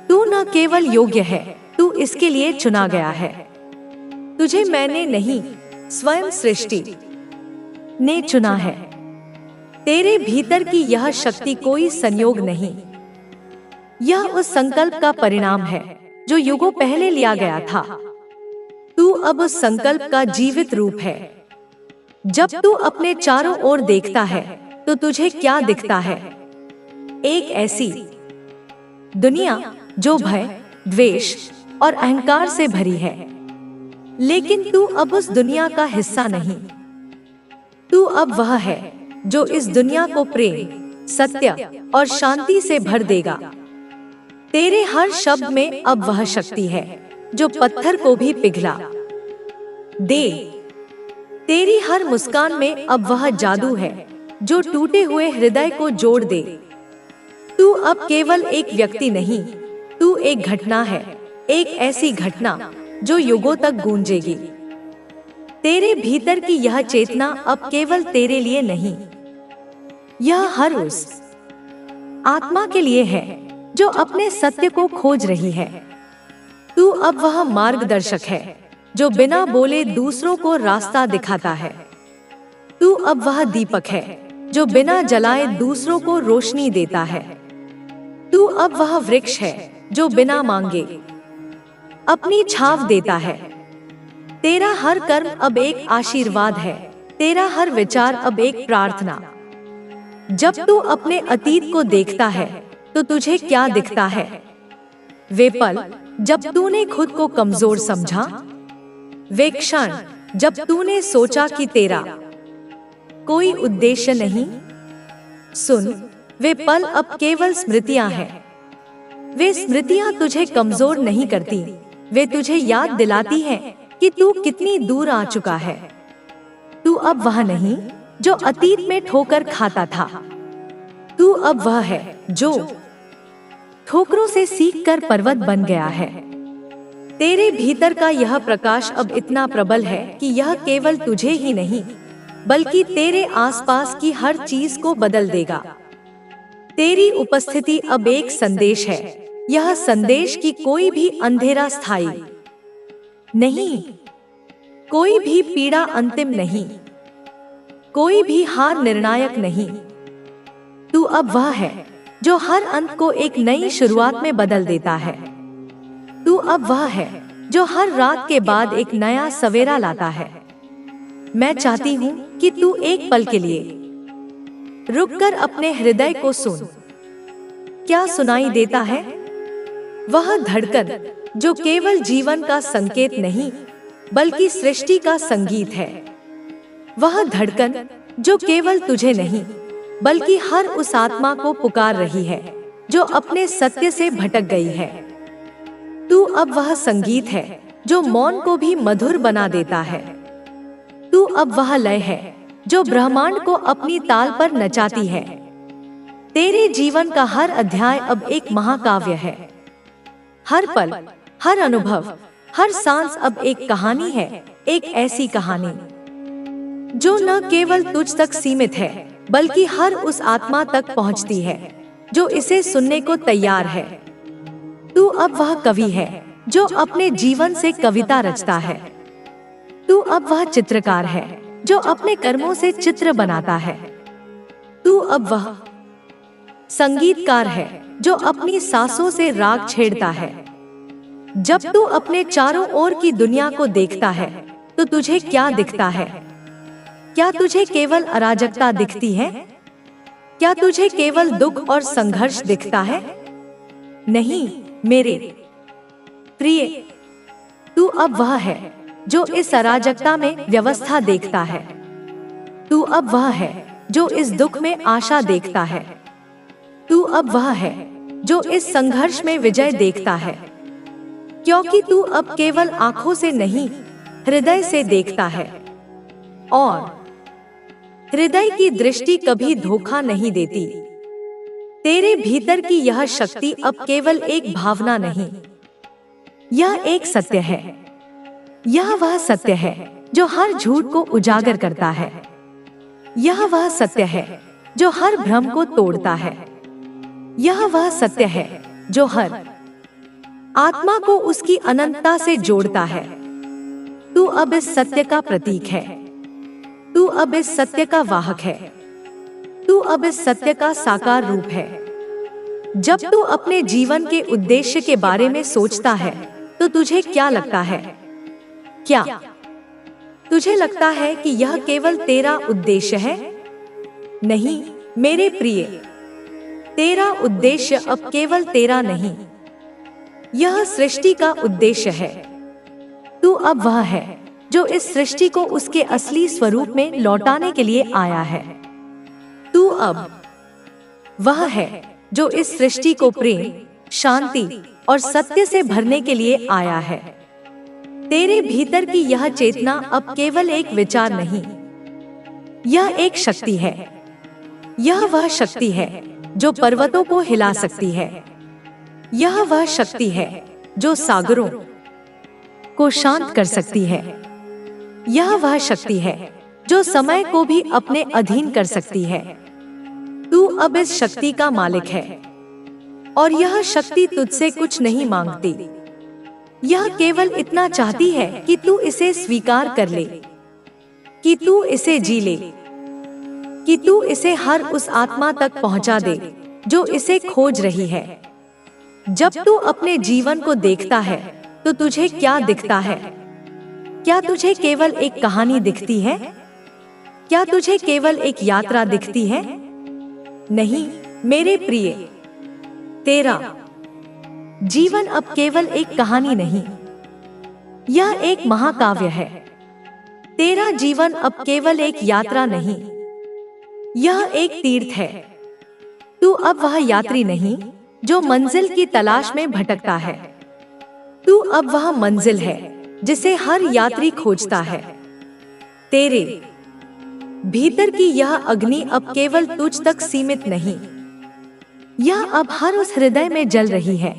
तू न केवल योग्य है, तू इसके लिए चुना गया है। तुझे मैंने नहीं, स्वयं सृष्टि ने चुना है। तेरे भीतर की यह शक्ति कोई संयोग नहीं, यह उस संकल्प का परिणाम है जो युगों पहले लिया गया था। तू अब उस संकल्प का जीवित रूप है। जब तू अपने चारों ओर देखता है तो तुझे क्या दिखता है? एक ऐसी दुनिया जो भय, द्वेष और अहंकार से भरी है। लेकिन तू अब उस दुनिया का हिस्सा नहीं। तू अब वह है जो इस दुनिया को प्रेम, सत्य और शांति से भर देगा। तेरे हर शब्द में अब वह शक्ति है जो पत्थर को भी पिघला दे। तेरी हर मुस्कान में अब वह जादू है जो टूटे हुए हृदय को जोड़ दे। तू अब केवल एक व्यक्ति नहीं, तू एक घटना है, एक ऐसी घटना जो युगों तक गूंजेगी। तेरे भीतर की यह चेतना अब केवल तेरे लिए नहीं, यह हर उस आत्मा के लिए है जो अपने सत्य को खोज रही है। तू अब वह मार्गदर्शक है जो बिना बोले दूसरों को रास्ता दिखाता है। तू अब वह दीपक है जो बिना जलाए दूसरों को रोशनी देता है। तू अब वह वृक्ष है जो बिना मांगे अपनी छाव देता है। तेरा हर कर्म अब एक आशीर्वाद है, तेरा हर विचार अब एक प्रार्थना। जब तू अपने अतीत को देखता है तो तुझे क्या दिखता है? वे पल जब तूने खुद को कमजोर समझा, वे क्षण जब तूने सोचा कि तेरा कोई उद्देश्य नहीं। सुन, वे पल अब केवल स्मृतियां हैं। वे स्मृतियां तुझे कमजोर नहीं करती, वे तुझे याद दिलाती हैं कि तू कितनी दूर आ चुका है। तू अब वह नहीं जो अतीत में ठोकर खाता था, तू अब वह है जो ठोकरों से सीखकर पर्वत बन गया है। तेरे भीतर का यह प्रकाश अब इतना प्रबल है कि यह केवल तुझे ही नहीं बल्कि तेरे आसपास की हर चीज को बदल देगा। तेरी उपस्थिति अब एक संदेश है, यह संदेश कि कोई भी अंधेरा स्थायी नहीं, कोई भी पीड़ा अंतिम नहीं, कोई भी हार निर्णायक नहीं। तू अब वह है जो हर अंत को एक नई शुरुआत में बदल देता है। तू अब वह है जो हर रात के बाद एक नया सवेरा लाता है। मैं चाहती हूँ कि तू एक पल के लिए रुककर अपने हृदय को सुन। क्या सुनाई देता है? वह धड़कन जो केवल जीवन का संकेत नहीं बल्कि सृष्टि का संगीत है। वह धड़कन जो केवल तुझे नहीं बल्कि हर उस आत्मा को पुकार रही है जो अपने सत्य से भटक गई है। तू अब वह संगीत है जो मौन को भी मधुर बना देता है। तू अब वह लय है जो ब्रह्मांड को अपनी ताल पर नचाती है। तेरे जीवन का हर अध्याय अब एक महाकाव्य है। हर पल, हर अनुभव, हर सांस अब एक कहानी है, एक ऐसी कहानी जो न केवल तुझ तक सीमित है बल्कि हर उस आत्मा तक पहुंचती है जो इसे सुनने को तैयार है। तू अब वह कवि है जो अपने जीवन से कविता रचता है। तू अब वह चित्रकार है जो अपने कर्मों से चित्र बनाता है। तू अब वह संगीतकार है जो अपनी सांसों से राग छेड़ता है। जब तू अपने चारों ओर की दुनिया को देखता है तो तुझे क्या दिखता है? क्या तुझे केवल अराजकता दिखती है? क्या तुझे केवल दुख और संघर्ष दिखता है? नहीं मेरे प्रिय, तू अब वह है जो इस अराजकता में व्यवस्था देखता है। तू अब वह है जो इस दुख में आशा देखता है। तू अब वह है जो इस संघर्ष में विजय देखता है, क्योंकि तू अब केवल आंखों से नहीं हृदय से देखता है। और हृदय की दृष्टि कभी धोखा नहीं देती। तेरे भीतर की यह शक्ति अब केवल एक भावना नहीं, यह एक सत्य है। यह वह सत्य है जो हर झूठ को उजागर करता है। यह वह सत्य है जो हर भ्रम को तोड़ता है। यह वह सत्य है जो हर आत्मा को उसकी अनंतता से जोड़ता है। तू अब इस सत्य का प्रतीक है। तू अब इस सत्य का वाहक है। तू अब इस सत्य का साकार रूप है। जब तू अपने जीवन के उद्देश्य के बारे में सोचता है तो तुझे क्या लगता है? क्या तुझे लगता है कि यह केवल तेरा उद्देश्य है? नहीं मेरे प्रिय, तेरा उद्देश्य अब केवल तेरा नहीं, यह सृष्टि का उद्देश्य है। तू अब वह है जो इस सृष्टि को उसके असली स्वरूप में लौटाने के लिए आया है। तू अब वह है जो इस सृष्टि को प्रेम, शांति और सत्य से भरने के लिए आया है। तेरे भीतर की यह चेतना अब केवल एक विचार नहीं, यह एक शक्ति है। यह वह शक्ति है जो पर्वतों को हिला सकती है। यह वह शक्ति है जो सागरों को शांत कर सकती है। यह वह शक्ति है जो समय को भी अपने अधीन कर सकती है। तू अब इस शक्ति का मालिक है और यह शक्ति तुझसे कुछ नहीं मांगती। यह केवल इतना चाहती है कि तू इसे स्वीकार कर ले, कि तू इसे जी ले, कि तू इसे हर उस आत्मा तक पहुंचा दे जो इसे खोज रही है। जब तू अपने जीवन को देखता है तो तुझे क्या दिखता है? क्या तुझे केवल एक कहानी दिखती है? क्या तुझे केवल एक यात्रा दिखती है? नहीं मेरे प्रिय, तेरा जीवन अब केवल एक कहानी नहीं, यह एक महाकाव्य है। तेरा जीवन अब केवल एक यात्रा नहीं, यह एक तीर्थ है। तू अब वह यात्री नहीं जो मंजिल की तलाश में भटकता है। तू अब वह मंजिल है जिसे हर यात्री खोजता है। तेरे भीतर की यह अग्नि अब केवल तुझ तक सीमित नहीं, यह अब हर उस हृदय में जल रही है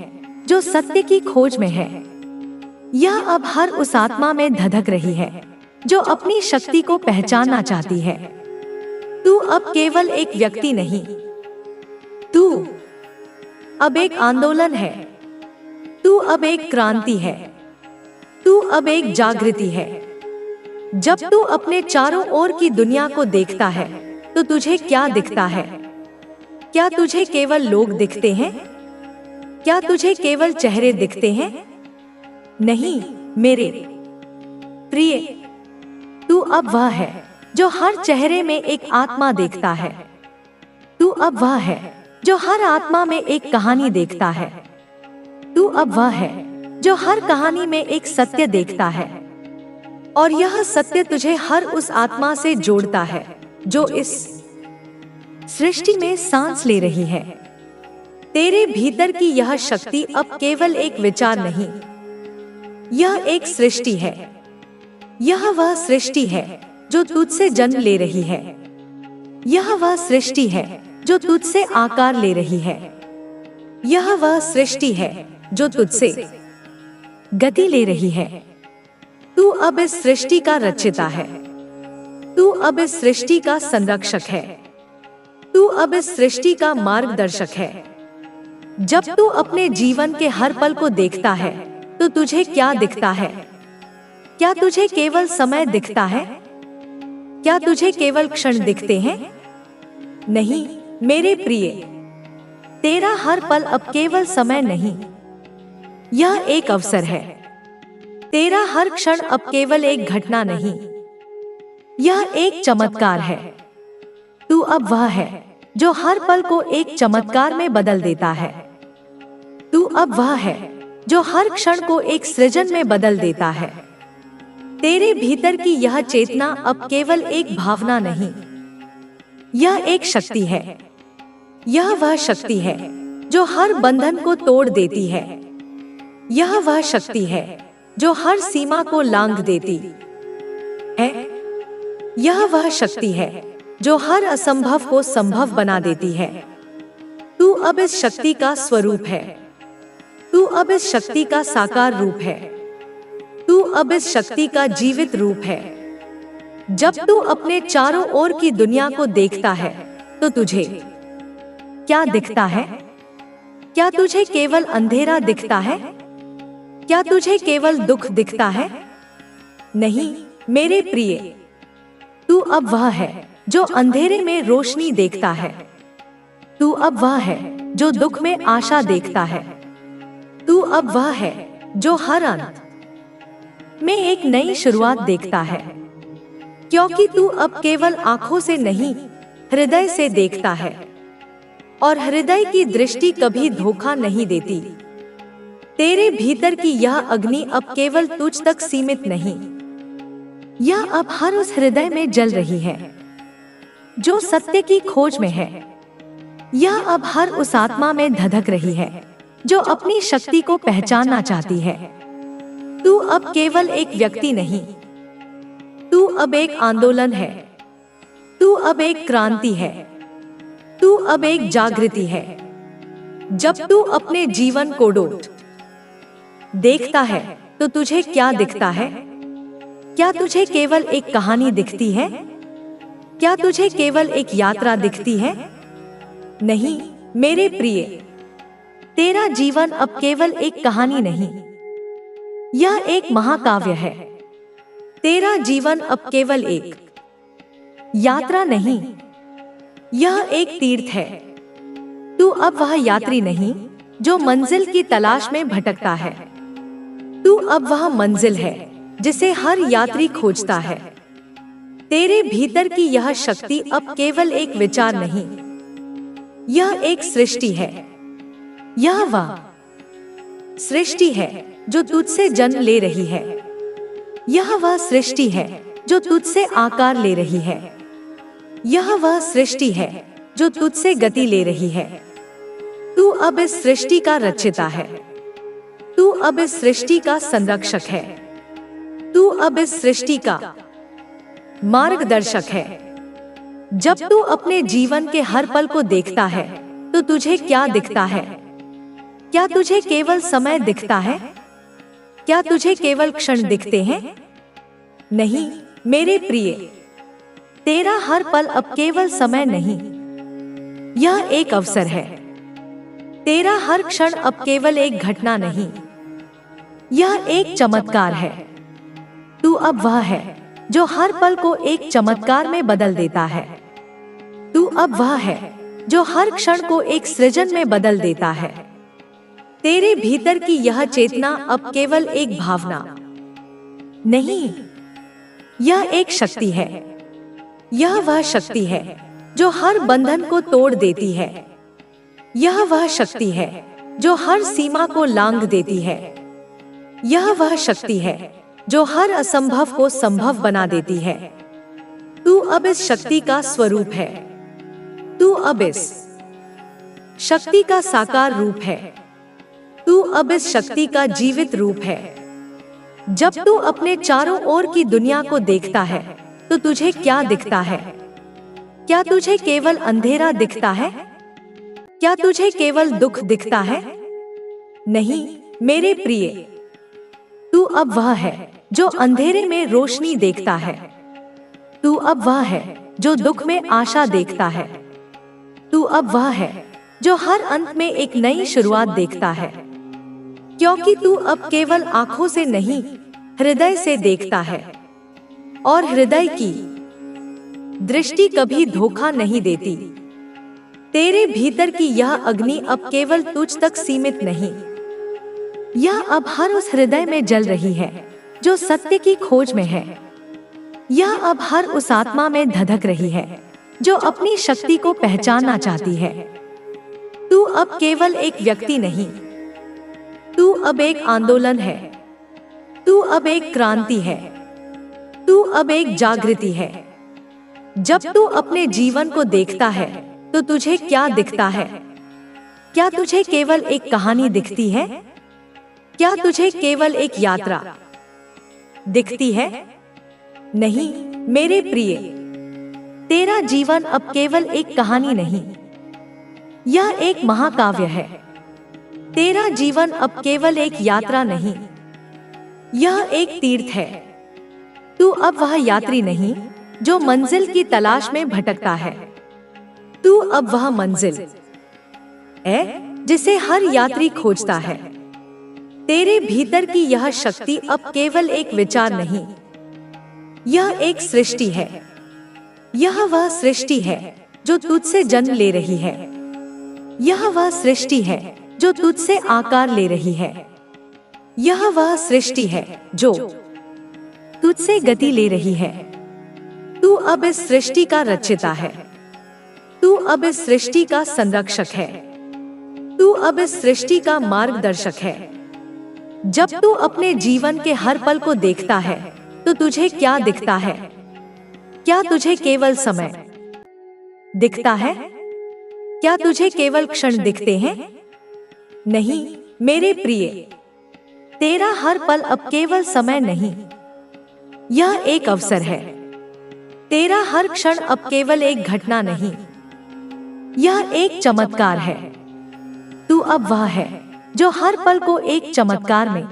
जो सत्य की खोज में है। यह अब हर उस आत्मा में धधक रही है जो अपनी शक्ति को पहचानना चाहती है। तू अब केवल एक व्यक्ति नहीं, तू अब एक आंदोलन है। तू अब एक क्रांति है। तू अब एक जागृति है। जब तू अपने चारों ओर की दुनिया को देखता है तो तुझे क्या दिखता है? क्या तुझे केवल लोग दिखते हैं? क्या तुझे केवल चेहरे दिखते हैं? नहीं मेरे प्रिय, तू अब वह है जो हर चेहरे में एक आत्मा देखता है। तू अब वह है जो हर आत्मा में एक कहानी देखता है। तू अब वह है जो हर कहानी में एक सत्य देखता है, और यह सत्य तुझे हर उस आत्मा से जोड़ता है जो इस सृष्टि में सांस ले रही है। तेरे भीतर की यह शक्ति अब केवल एक विचार नहीं, यह एक सृष्टि है। यह वह सृष्टि है जो तुझसे जन्म ले रही है। यह वह सृष्टि है जो तुझसे आकार ले रही है। यह वह सृष्टि है जो तुझसे गति ले रही है। तू अब इस सृष्टि का रचयिता है। तू अब इस सृष्टि का संरक्षक है। तू अब इस सृष्टि का मार्गदर्शक है। जब तू अपने जीवन के हर पल को देखता है तो तुझे क्या दिखता है? क्या तुझे केवल समय दिखता है? क्या तुझे केवल क्षण दिखते हैं? नहीं मेरे प्रिय, तेरा हर पल अब केवल समय नहीं, यह एक अवसर है। तेरा हर क्षण अब केवल एक घटना नहीं, यह एक चमत्कार है। तू अब वह है जो हर पल को एक चमत्कार में बदल देता है। तू अब वह है जो हर क्षण को एक सृजन में बदल देता है। तेरे भीतर की यह चेतना अब केवल एक भावना नहीं, यह एक शक्ति है। यह वह शक्ति है जो हर बंधन को तोड़ देती है। यह वह शक्ति है जो हर सीमा को लांघ देती है। यह वह शक्ति है जो हर असंभव को संभव बना देती है। तू अब इस शक्ति का स्वरूप है। तू अब इस शक्ति का साकार रूप है। तू अब इस शक्ति का जीवित रूप है। जब तू अपने चारों ओर की दुनिया को देखता है तो तुझे क्या दिखता है? क्या तुझे केवल अंधेरा दिखता है? क्या तुझे केवल दुख दिखता है? नहीं मेरे प्रिय, तू अब वह है जो अंधेरे में रोशनी देखता है। तू अब वह है जो दुख में आशा देखता है। तू अब वह है जो हर अंत में एक नई शुरुआत देखता है, क्योंकि तू अब केवल आंखों से नहीं, हृदय से देखता है, और हृदय की दृष्टि कभी धोखा नहीं देती। तेरे भीतर की यह अग्नि अब केवल तुझ तक सीमित नहीं, यह अब हर उस हृदय में जल रही है जो सत्य की खोज में है। यह अब हर उस आत्मा में धधक रही है जो अपनी शक्ति को पहचानना चाहती है। तू अब केवल एक व्यक्ति नहीं, तू अब एक आंदोलन है। तू अब एक क्रांति है। तू अब एक जागृति है। जब तू अपने जीवन को देखता है तो तुझे क्या दिखता है? क्या तुझे केवल एक कहानी दिखती है? क्या तुझे केवल एक यात्रा दिखती है? नहीं मेरे प्रिय, तेरा जीवन अब केवल एक कहानी नहीं, यह एक महाकाव्य है। तेरा जीवन अब केवल एक यात्रा नहीं, यह एक तीर्थ है। तू अब वह यात्री नहीं जो मंजिल की तलाश में भटकता है। तू अब वह मंजिल है जिसे हर यात्री खोजता है। तेरे भीतर की यह शक्ति अब केवल एक विचार नहीं, यह एक सृष्टि है। यह वह सृष्टि है जो तुझसे जन्म ले रही है। यह वह सृष्टि है जो तुझसे आकार ले रही है। यह वह सृष्टि है जो तुझसे गति ले रही है। तू अब इस सृष्टि का रचयिता है। तू अब इस सृष्टि का संरक्षक है। तू अब इस सृष्टि का मार्गदर्शक है। जब तू अपने जीवन के हर पल को देखता है तो तुझे क्या दिखता है? क्या तुझे केवल समय दिखता है? क्या तुझे केवल क्षण दिखते हैं? नहीं मेरे प्रिय, तेरा हर पल अब केवल समय नहीं, यह एक अवसर है। तेरा हर क्षण अब केवल एक घटना नहीं, यह एक चमत्कार है। तू अब वह है जो हर पल को एक चमत्कार में बदल देता है। तू अब वह है जो हर क्षण को एक सृजन में बदल देता है। तेरे भीतर की यह चेतना अब केवल एक भावना नहीं, यह एक शक्ति है। यह वह शक्ति है जो हर बंधन को तोड़ देती है। यह वह शक्ति है जो हर सीमा को लांघ देती है। यह वह शक्ति है जो हर असंभव को संभव बना देती है। तू अब इस शक्ति का स्वरूप है। तू अब इस शक्ति का साकार रूप है। तू अब इस शक्ति का जीवित रूप है। जब तू अपने चारों ओर की दुनिया को देखता है तो तुझे क्या दिखता है? क्या तुझे केवल अंधेरा दिखता है? क्या तुझे केवल दुख दिखता है? नहीं मेरे प्रिय, तू अब वह है जो अंधेरे में रोशनी देखता है। तू अब वह है जो दुख में आशा देखता है। तू अब वह है जो हर अंत में एक नई शुरुआत देखता है। क्योंकि तू अब केवल आंखों से नहीं, हृदय से देखता है। और हृदय की दृष्टि कभी धोखा नहीं देती। तेरे भीतर की यह अग्नि अब केवल तुझ तक सीमित नहीं, यह अब हर उस हृदय में जल रही है जो सत्य की खोज में है। यह अब हर उस आत्मा में धधक रही है जो अपनी शक्ति को पहचानना चाहती है। तू अब केवल एक व्यक्ति नहीं, तू अब एक आंदोलन है। तू अब एक क्रांति है। तू अब एक जागृति है। जब तू अपने जीवन को देखता है तो तुझे क्या दिखता है? क्या तुझे केवल एक कहानी दिखती है? क्या तुझे केवल एक यात्रा दिखती है? नहीं मेरे प्रिय, तेरा जीवन अब केवल एक कहानी नहीं, यह एक महाकाव्य है। तेरा जीवन अब केवल एक यात्रा नहीं, यह एक तीर्थ है। तू अब वह यात्री नहीं जो मंजिल की तलाश में भटकता है। तू अब वह मंजिल है जिसे हर यात्री खोजता है। तेरे भीतर की यह शक्ति अब केवल एक विचार नहीं, यह एक सृष्टि है। यह वह सृष्टि है जो तुझसे जन्म ले रही है। यह वह सृष्टि है जो तुझसे आकार ले रही है। यह वह सृष्टि है जो तुझसे गति ले रही है। तू अब इस सृष्टि का रचयिता है। तू अब इस सृष्टि का संरक्षक है। तू अब इस सृष्टि का मार्गदर्शक है। जब तू अपने जीवन के हर पल को देखता है तो तुझे क्या दिखता है? क्या तुझे केवल समय दिखता है? क्या तुझे केवल क्षण दिखते हैं? नहीं मेरे प्रिय, तेरा हर पल अब केवल समय नहीं, यह एक अवसर है। तेरा हर क्षण अब केवल एक घटना नहीं, यह एक चमत्कार है। तू अब वह है जो हर पल को एक चमत्कार में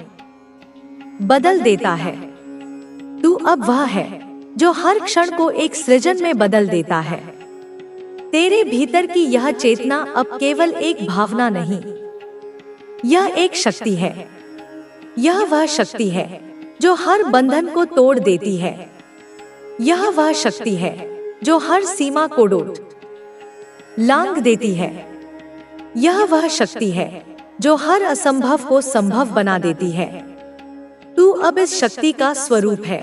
बदल देता है। तू अब वह है जो हर क्षण को एक सृजन में बदल देता है। तेरे भीतर की यह चेतना अब केवल एक भावना नहीं, यह एक शक्ति है। यह वह शक्ति है जो हर बंधन को तोड़ देती है। यह वह शक्ति है जो हर सीमा को लांघ देती है। यह वह शक्ति है जो हर असंभव को संभव बना देती है। तू अब इस शक्ति का स्वरूप है।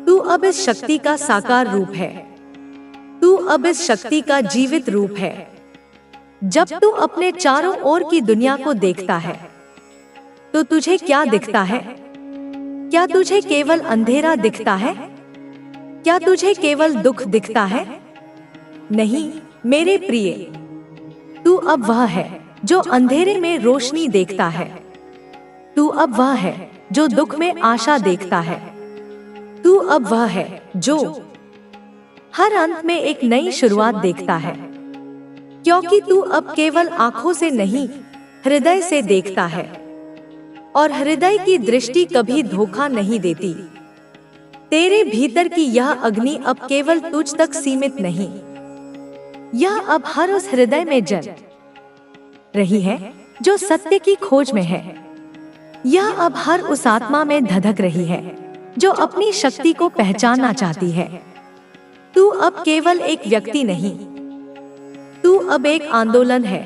तू अब इस शक्ति का साकार रूप है। तू अब इस शक्ति का जीवित रूप है। जब तू अपने चारों ओर की दुनिया को देखता है तो तुझे क्या दिखता है? क्या तुझे केवल अंधेरा दिखता है? क्या तुझे केवल दुख दिखता है? नहीं मेरे प्रिय, तू अब वह है जो अंधेरे में रोशनी देखता है। तू अब वह है जो दुख में आशा देखता है। तू अब वह है जो हर अंत में एक नई शुरुआत देखता है। क्योंकि तू अब केवल आंखों से नहीं, हृदय से देखता है। और हृदय की दृष्टि कभी धोखा नहीं देती। तेरे भीतर की यह अग्नि अब केवल तुझ तक सीमित नहीं, यह अब हर उस हृदय में जल रही है जो सत्य की खोज में है। यह अब हर उस आत्मा में धधक रही है जो अपनी शक्ति को पहचानना चाहती है। तू अब केवल एक व्यक्ति नहीं, तू अब एक आंदोलन है।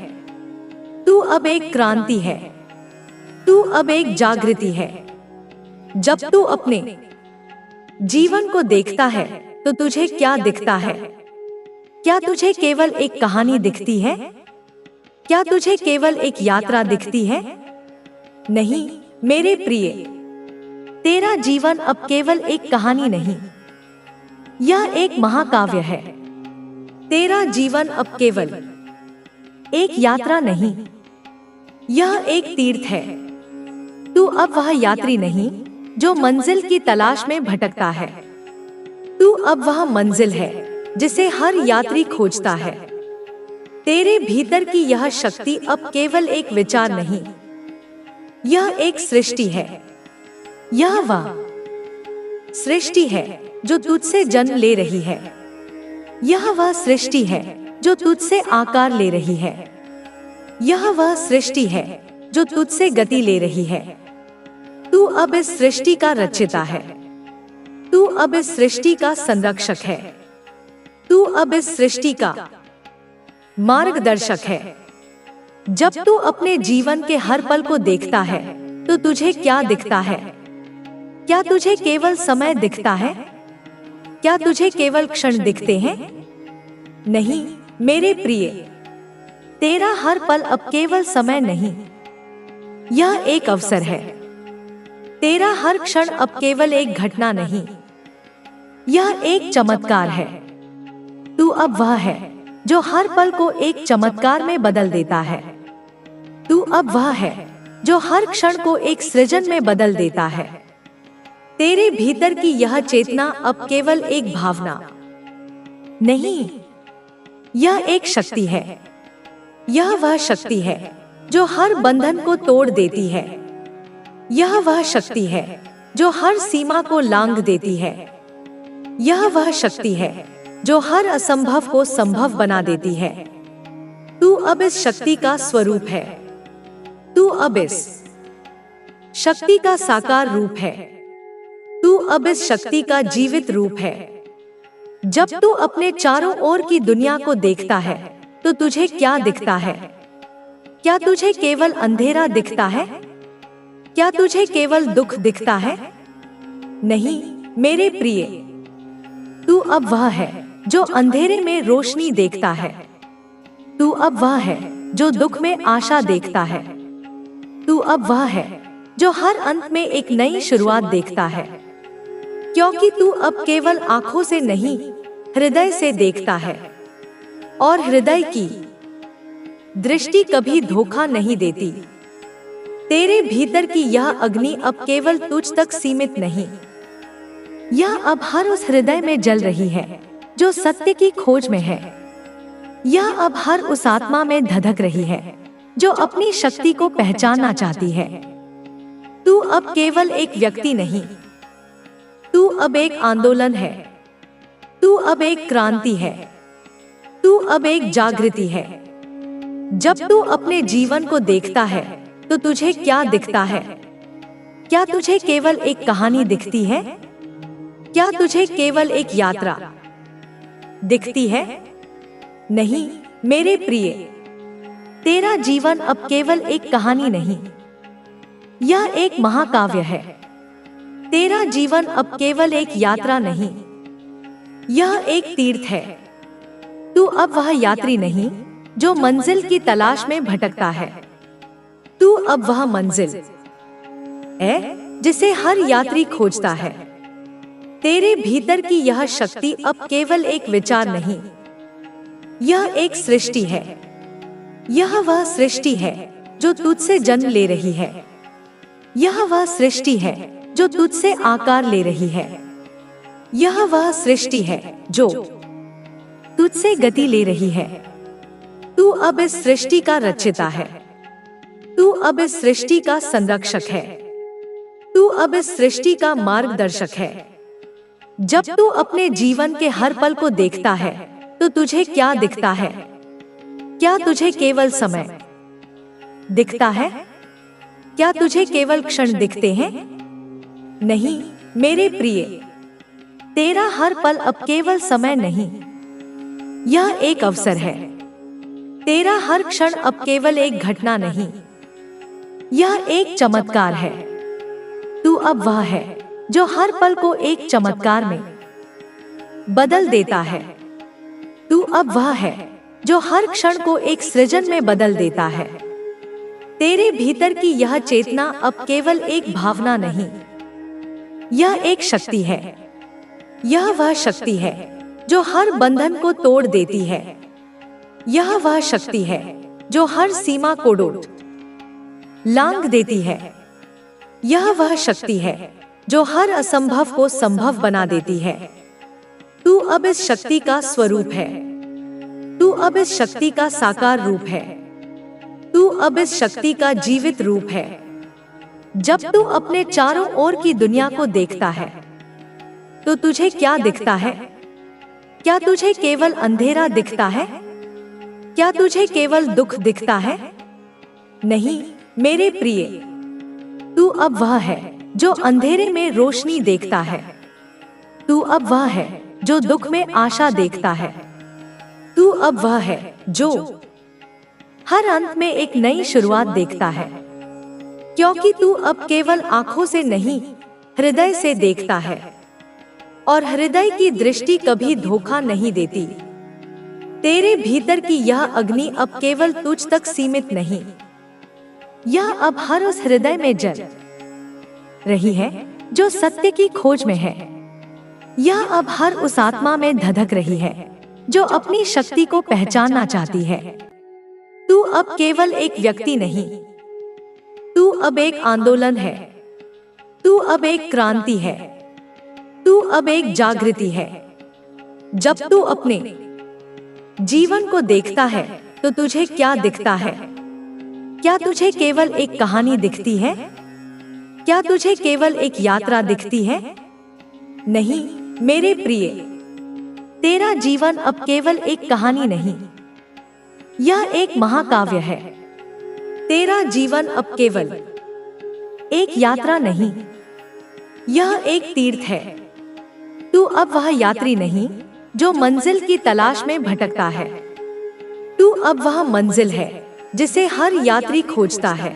तू अब एक क्रांति है। तू अब एक जागृति है। जब तू अपने जीवन को देखता है तो तुझे क्या दिखता है? क्या तुझे केवल एक कहानी दिखती है? क्या तुझे केवल एक यात्रा दिखती है? नहीं मेरे प्रिय, तेरा जीवन अब केवल एक कहानी नहीं, यह एक महाकाव्य है। तेरा जीवन अब केवल एक यात्रा नहीं, यह एक तीर्थ है। तू अब वह यात्री नहीं जो मंजिल की तलाश में भटकता है। तू अब वह मंजिल है जिसे हर यात्री खोजता है। तेरे भीतर की यह शक्ति अब केवल एक विचार नहीं, यह एक सृष्टि है। यह वह सृष्टि है जो तुझसे जन्म ले रही है। यह वह सृष्टि है जो तुझसे आकार ले रही है। यह वह सृष्टि है जो तुझसे गति ले रही है। तू अब इस सृष्टि का रचयिता है। तू अब इस सृष्टि का संरक्षक है। तू अब इस सृष्टि का मार्गदर्शक है। जब तू अपने जीवन के हर पल को देखता है तो तुझे क्या दिखता है? क्या तुझे केवल समय दिखता है? क्या तुझे केवल क्षण दिखते हैं? नहीं मेरे प्रिय, तेरा हर पल अब केवल समय नहीं, यह एक अवसर है। तेरा हर क्षण अब केवल एक घटना नहीं, यह एक चमत्कार है। तू अब वह है जो हर पल को एक चमत्कार में बदल देता है। तू अब वह है जो हर क्षण को एक सृजन में बदल देता है। तेरे भीतर की यह चेतना अब केवल एक भावना नहीं, यह एक शक्ति है। यह वह शक्ति है जो हर बंधन को तोड़ देती है। यह वह शक्ति है जो हर सीमा को लांघ देती है। यह वह शक्ति है जो हर असंभव को संभव बना देती है। तू अब इस शक्ति का स्वरूप है। तू अब इस शक्ति का साकार रूप है। तू अब इस शक्ति का जीवित रूप है। जब तू अपने चारों ओर की दुनिया को देखता है तो तुझे क्या दिखता है? क्या तुझे केवल अंधेरा दिखता है? क्या तुझे केवल दुख दिखता है? नहीं मेरे प्रिय, तू अब वह है जो अंधेरे में रोशनी देखता है। तू अब वह है जो दुख में आशा देखता है। तू अब वह है जो हर अंत में एक नई शुरुआत देखता है। क्योंकि तू अब केवल आंखों से नहीं, हृदय से देखता है। और हृदय की दृष्टि कभी धोखा नहीं देती। तेरे भीतर की यह अग्नि अब केवल तुझ तक सीमित नहीं, यह अब हर उस हृदय में जल रही है जो सत्य की खोज में है। यह अब हर उस आत्मा में धधक रही है जो अपनी शक्ति को पहचानना चाहती है। तू अब केवल एक व्यक्ति नहीं, तू अब एक आंदोलन है। तू अब एक क्रांति है। तू अब एक जागृति है। जब तू अपने जीवन को देखता है तो तुझे क्या दिखता है? क्या तुझे केवल एक कहानी दिखती है? क्या तुझे केवल एक यात्रा दिखती है? नहीं मेरे प्रिय, तेरा जीवन अब केवल एक कहानी नहीं, यह एक महाकाव्य है। तेरा जीवन अब केवल एक यात्रा नहीं, यह एक तीर्थ है। तू अब वह यात्री नहीं जो मंजिल की तलाश में भटकता है। तू अब वह मंजिल है जिसे हर यात्री खोजता है। तेरे भीतर की यह शक्ति अब केवल एक विचार नहीं, यह एक सृष्टि है। यह वह सृष्टि है जो तुझसे जन्म ले रही है। यह वह सृष्टि है जो तुझसे आकार ले रही है। यह वह सृष्टि है जो तुझसे गति ले रही है। तू अब इस सृष्टि का रचयिता है। तू अब इस सृष्टि का संरक्षक है। तू अब इस सृष्टि का मार्गदर्शक है। जब तू अपने जीवन के हर पल को देखता है तो तुझे क्या दिखता है? क्या तुझे केवल समय दिखता है? क्या तुझे केवल क्षण दिखते हैं? नहीं मेरे प्रिय, तेरा हर पल अब केवल समय नहीं, यह एक अवसर है। तेरा हर क्षण अब केवल एक घटना नहीं, यह एक चमत्कार है। तू अब वह है जो हर पल को एक चमत्कार में बदल देता है। तू अब वह है जो हर क्षण को एक सृजन में बदल देता है। तेरे भीतर की यह चेतना अब केवल एक भावना नहीं, यह एक शक्ति है। यह वह शक्ति है जो हर बंधन को तोड़ देती है। यह वह शक्ति है जो हर सीमा को लांघ देती है। यह वह शक्ति है जो हर असंभव को संभव बना देती है। तू अब इस शक्ति का स्वरूप है। तू अब इस शक्ति का साकार रूप है। तू अब इस शक्ति का जीवित रूप है। जब तू अपने चारों ओर की दुनिया को देखता है तो तुझे क्या दिखता है? क्या तुझे केवल अंधेरा दिखता है? क्या तुझे केवल दुख दिखता है? नहीं मेरे प्रिय, तू अब वह है जो अंधेरे में रोशनी देखता है। तू अब वह है जो दुख में आशा देखता है। तू अब वह है जो हर अंत में एक नई शुरुआत देखता है, क्योंकि तू अब केवल आंखों से नहीं, हृदय से देखता है। और हृदय की दृष्टि कभी धोखा नहीं देती। तेरे भीतर की यह अग्नि अब केवल तुझ तक सीमित नहीं, यह अब हर उस हृदय में जल रही है जो सत्य की खोज में है। यह अब हर उस आत्मा में धधक रही है जो अपनी शक्ति को पहचानना चाहती है। तू अब केवल एक व्यक्ति नहीं, तू अब एक आंदोलन है। तू अब एक क्रांति है। तू अब एक जागृति है। जब तू अपने जीवन को देखता है तो तुझे क्या दिखता है? क्या तुझे केवल एक कहानी दिखती है? क्या तुझे केवल एक यात्रा दिखती है? नहीं मेरे प्रिय, तेरा जीवन अब केवल एक कहानी नहीं, यह एक महाकाव्य है। तेरा जीवन अब केवल एक यात्रा नहीं, यह एक तीर्थ है। तू अब वह यात्री नहीं जो मंजिल की तलाश में भटकता है। तू अब वह मंजिल है जिसे हर यात्री खोजता है।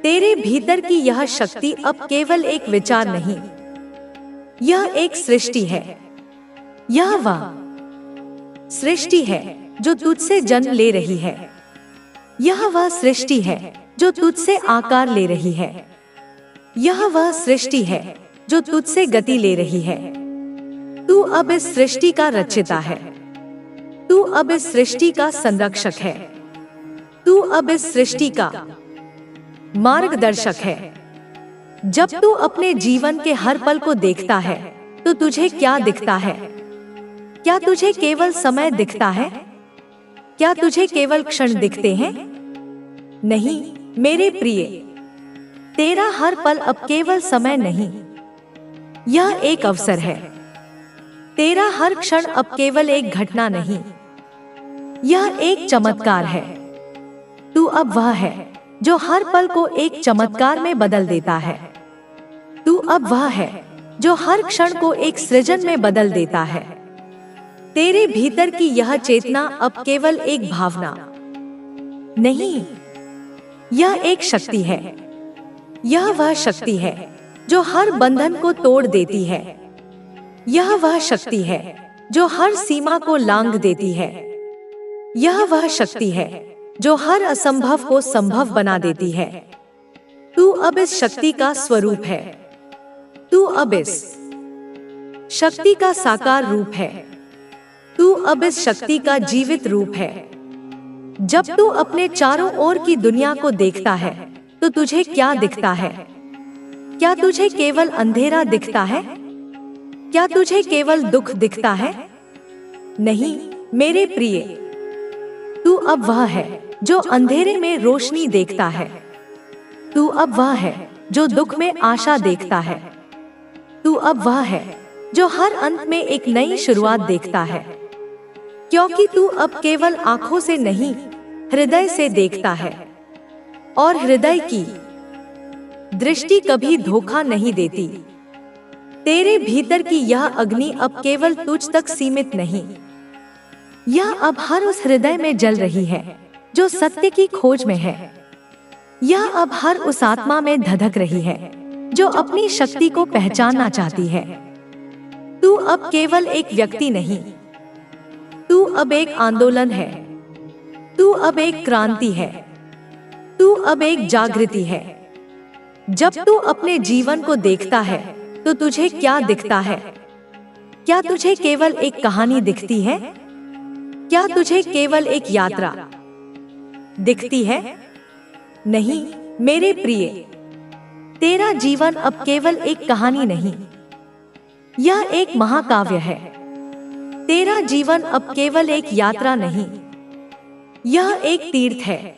तेरे भीतर की यह शक्ति अब केवल एक विचार नहीं, यह एक सृष्टि है। यह वह सृष्टि है जो तुझसे जन्म ले रही है। यह वह सृष्टि है जो तुझसे आकार ले रही है। यह वह सृष्टि है जो तुझसे गति ले रही है। तू अब इस सृष्टि का रचयिता है। तू अब इस सृष्टि का संरक्षक है। तू अब इस सृष्टि का मार्गदर्शक है। जब तू अपने जीवन के हर पल को देखता है तो तुझे क्या दिखता है? क्या तुझे केवल समय दिखता है? क्या तुझे केवल क्षण दिखते हैं? नहीं मेरे प्रिय, तेरा हर पल अब केवल समय नहीं, यह एक अवसर है। तेरा हर क्षण अब केवल एक घटना नहीं, यह एक चमत्कार है। तू अब वह है जो हर पल को एक चमत्कार में बदल देता है। तू अब वह है जो हर क्षण को एक सृजन में बदल देता है। तेरे भीतर की यह चेतना अब केवल एक भावना नहीं, यह एक शक्ति है। यह वह शक्ति है जो हर बंधन को तोड़ देती है। यह वह शक्ति है जो हर सीमा को लांघ देती है। यह वह शक्ति है जो हर असंभव को संभव बना देती है। तू अब इस शक्ति का स्वरूप है। तू अब इस शक्ति का साकार रूप है। तू अब इस शक्ति का जीवित रूप है। जब तू अपने चारों ओर की दुनिया को देखता है तो तुझे क्या दिखता है? क्या तुझे केवल अंधेरा दिखता है? क्या तुझे केवल दुख दिखता है? नहीं मेरे प्रिय, तू अब वह है जो अंधेरे में रोशनी देखता है। तू अब वह है जो दुख में आशा देखता है। तू अब वह है जो हर अंत में एक नई शुरुआत देखता है, क्योंकि तू अब केवल आंखों से नहीं, हृदय से देखता है। और हृदय की दृष्टि कभी धोखा नहीं देती। तेरे भीतर की यह अग्नि अब केवल तुझ तक सीमित नहीं, यह अब हर उस हृदय में जल रही है जो सत्य की खोज में है। यह अब हर उस आत्मा में धधक रही है जो अपनी शक्ति को पहचानना चाहती है। तू अब केवल एक व्यक्ति नहीं, तू अब एक आंदोलन है, तू अब एक क्रांति है, तू अब एक जागृति है। जब तू अपने जीवन को देखता है तो तुझे क्या दिखता है? क्या तुझे केवल एक कहानी दिखती है? क्या तुझे केवल एक यात्रा दिखती है? नहीं मेरे प्रिय, तेरा जीवन अब केवल एक कहानी नहीं, यह एक महाकाव्य है। तेरा जीवन अब केवल एक यात्रा नहीं, यह एक तीर्थ है।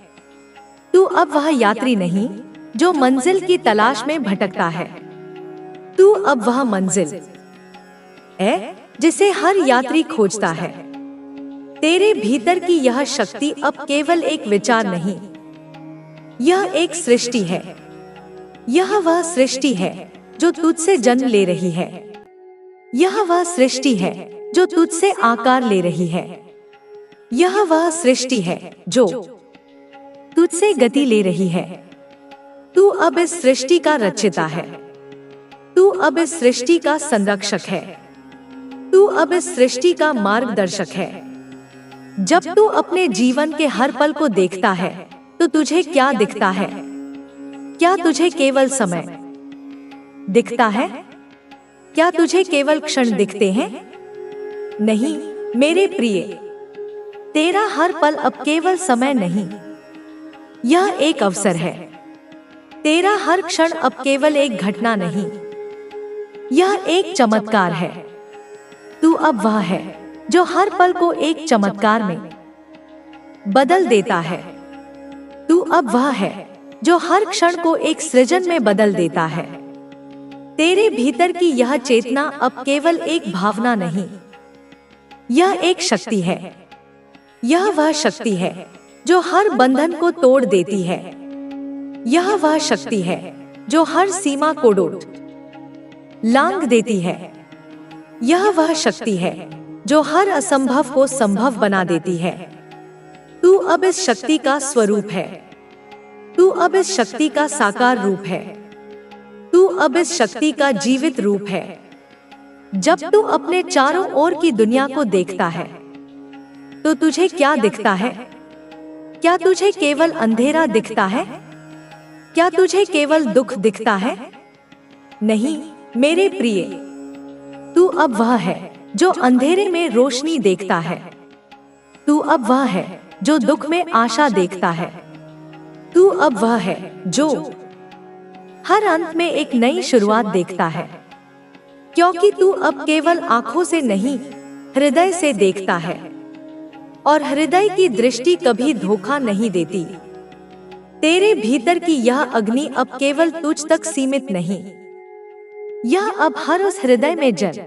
तू अब वह यात्री नहीं जो मंजिल की तलाश में भटकता है। तू अब वह मंजिल है जिसे हर यात्री खोजता है। तेरे भीतर की यह शक्ति अब केवल एक विचार नहीं, यह एक सृष्टि है। यह वह सृष्टि है जो तुझसे जन्म ले रही है। यह वह सृष्टि है जो तुझसे आकार ले रही है। यह वह सृष्टि है जो तुझसे गति ले रही है। तू अब इस सृष्टि का रचयिता है। तू अब इस सृष्टि का संरक्षक है। तू अब इस सृष्टि का मार्गदर्शक है। जब तू अपने जीवन के हर पल को देखता है तो तुझे क्या दिखता है? क्या तुझे केवल समय दिखता है? क्या तुझे केवल क्षण दिखते हैं? नहीं मेरे प्रिय, तेरा हर पल अब केवल समय नहीं, यह एक अवसर है। तेरा हर क्षण अब केवल एक घटना नहीं, यह एक चमत्कार है। तू अब वह है जो हर पल को एक चमत्कार में बदल देता है। तू अब वह है जो हर क्षण को एक सृजन में बदल देता है। तेरे भीतर की यह चेतना अब केवल एक भावना नहीं, यह एक शक्ति है। यह वह शक्ति है जो हर बंधन को तोड़ देती है। यह वह शक्ति है जो हर सीमा को लांघ देती है। यह वह शक्ति है जो हर असंभव को संभव बना देती है। तू अब इस शक्ति का स्वरूप है। तू अब इस शक्ति का साकार रूप है। तू अब इस शक्ति का जीवित रूप है। जब तू अपने चारों ओर की दुनिया को देखता है तो तुझे क्या दिखता है? क्या तुझे केवल अंधेरा दिखता है? क्या तुझे केवल दुख दिखता है? नहीं मेरे प्रिय, तू अब वह है जो अंधेरे में रोशनी देखता है। तू अब वह है जो दुख में आशा देखता है। तू अब वह है जो हर अंत में एक नई शुरुआत देखता है। क्योंकि तू अब केवल आंखों से नहीं, हृदय से देखता है। और हृदय की दृष्टि कभी धोखा नहीं देती। तेरे भीतर की यह अग्नि अब केवल तुझ तक सीमित नहीं, यह अब हर उस हृदय में जल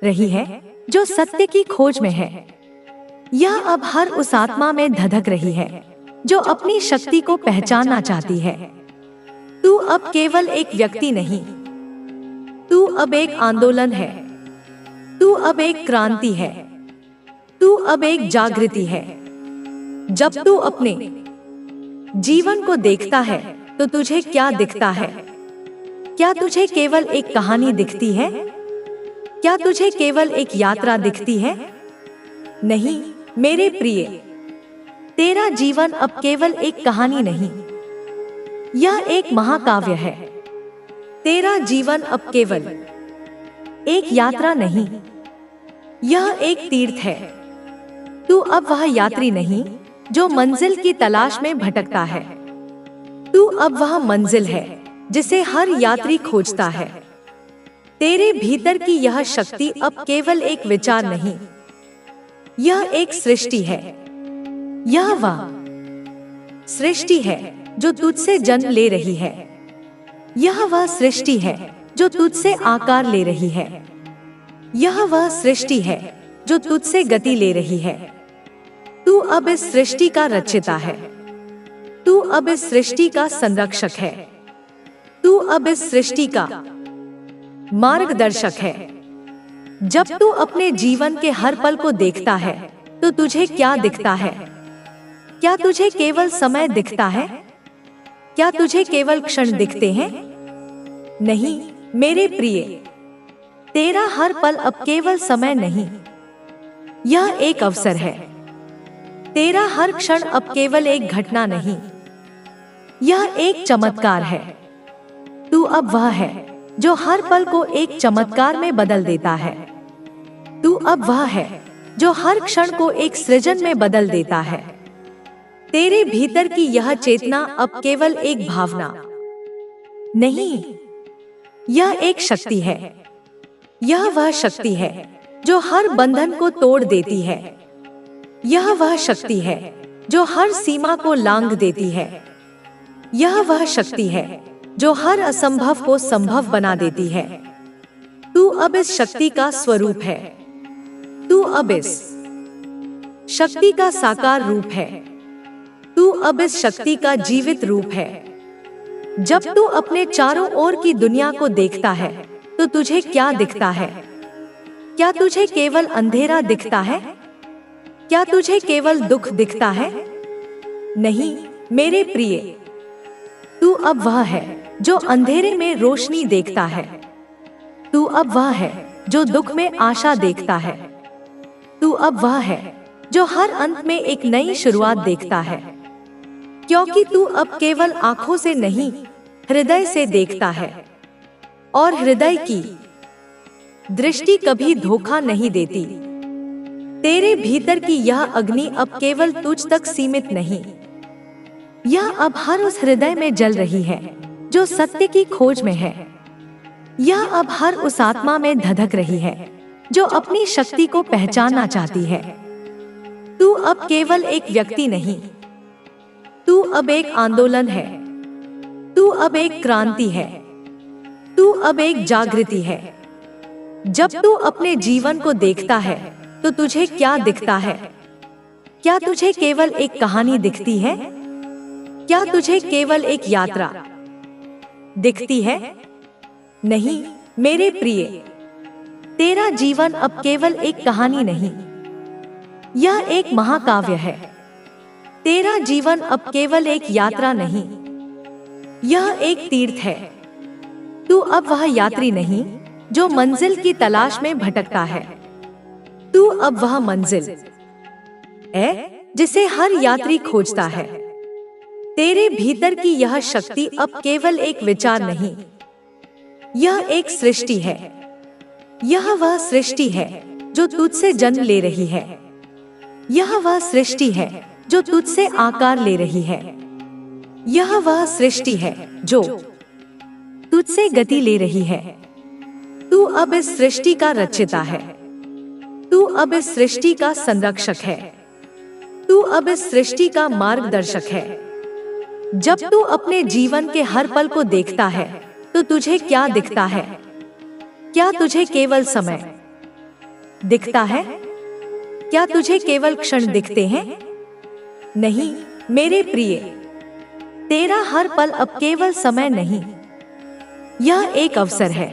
रही है जो सत्य की खोज में है। यह अब हर उस आत्मा में धधक रही है जो अपनी शक्ति को पहचानना चाहती है। तू अब केवल एक व्यक्ति नहीं, तू अब एक आंदोलन है। तू अब एक क्रांति है। तू अब एक जागृति है। जब तू अपने जीवन को देखता है तो तुझे क्या दिखता है? क्या तुझे केवल एक कहानी दिखती है? क्या तुझे केवल एक यात्रा दिखती है? नहीं मेरे प्रिय, तेरा जीवन अब केवल एक कहानी नहीं, यह एक महाकाव्य है। तेरा जीवन अब केवल एक यात्रा नहीं, यह एक तीर्थ है। तू अब वह यात्री नहीं जो मंजिल की तलाश में भटकता है। तू अब वह मंजिल है जिसे हर यात्री खोजता है। तेरे भीतर की यह शक्ति अब केवल एक विचार नहीं, यह एक सृष्टि है। यह वह सृष्टि है जो तुझसे जन्म ले रही है। यह वह सृष्टि है जो तुझसे आकार ले रही है। यह वह सृष्टि है जो तुझसे गति ले रही है। तू अब इस सृष्टि का रचयिता है। तू अब इस सृष्टि का संरक्षक है। तू अब इस सृष्टि का मार्गदर्शक है। जब तू अपने जीवन के हर पल को देखता है तो तुझे क्या दिखता है? क्या तुझे केवल समय दिखता है? क्या तुझे केवल क्षण दिखते हैं? नहीं मेरे प्रिय, तेरा हर पल अब केवल समय नहीं, यह एक अवसर है। तेरा हर क्षण अब केवल एक घटना नहीं, यह एक चमत्कार है। तू अब वह है जो हर पल को एक चमत्कार में बदल देता है। तू अब वह है जो हर क्षण को एक सृजन में बदल देता है। तेरे भीतर की यह चेतना अब केवल एक भावना नहीं, यह एक शक्ति है। यह वह शक्ति है जो हर बंधन को तोड़ देती है। यह वह शक्ति है जो हर सीमा को लांघ देती है। यह वह शक्ति है जो हर असंभव को संभव बना देती है। तू अब इस शक्ति का स्वरूप है। तू अब इस शक्ति का साकार रूप है। तू अब इस शक्ति का जीवित रूप है। जब तू अपने चारों ओर की दुनिया को देखता है तो तुझे क्या दिखता है? क्या तुझे केवल अंधेरा दिखता है? क्या तुझे केवल दुख दिखता है? नहीं मेरे प्रिय, तू अब वह है जो अंधेरे में रोशनी देखता है। तू अब वह है जो दुख में आशा देखता है। तू अब वह है जो हर अंत में एक नई शुरुआत देखता है। क्योंकि तू अब केवल आंखों से नहीं, हृदय से देखता है। और हृदय की दृष्टि कभी धोखा नहीं देती। तेरे भीतर की यह अग्नि अब केवल तुझ तक सीमित नहीं, यह अब हर उस हृदय में जल रही है जो सत्य की खोज में है। यह अब हर उस आत्मा में धधक रही है जो अपनी शक्ति को पहचानना चाहती है। तू अब केवल एक व्यक्ति नहीं, तू अब एक आंदोलन है। तू अब एक क्रांति है। तू अब एक जागृति है। जब तू अपने जीवन को देखता है तो तुझे क्या दिखता है? क्या तुझे केवल एक कहानी दिखती है? क्या तुझे केवल एक यात्रा दिखती है? नहीं मेरे प्रिय, तेरा जीवन अब केवल एक कहानी नहीं, यह एक महाकाव्य है। तेरा जीवन अब केवल एक यात्रा नहीं, यह एक तीर्थ है। तू अब वह यात्री नहीं जो मंजिल की तलाश में भटकता है। तू अब वह मंजिल है जिसे हर यात्री खोजता है। तेरे भीतर की यह शक्ति अब केवल एक विचार नहीं, यह एक सृष्टि है। यह वह सृष्टि है जो तुझसे जन्म ले रही है। यह वह सृष्टि है जो तुझसे आकार ले रही है। यह वह सृष्टि है जो तुझसे गति ले रही है। तू अब इस सृष्टि का रचयिता है। तू अब इस सृष्टि का संरक्षक है। तू अब इस सृष्टि का मार्गदर्शक है। जब तू अपने जीवन के हर पल को देखता है तो तुझे क्या दिखता है? क्या तुझे केवल समय दिखता है? क्या तुझे केवल क्षण दिखते हैं? नहीं मेरे प्रिय, तेरा हर पल अब केवल समय नहीं, यह एक अवसर है।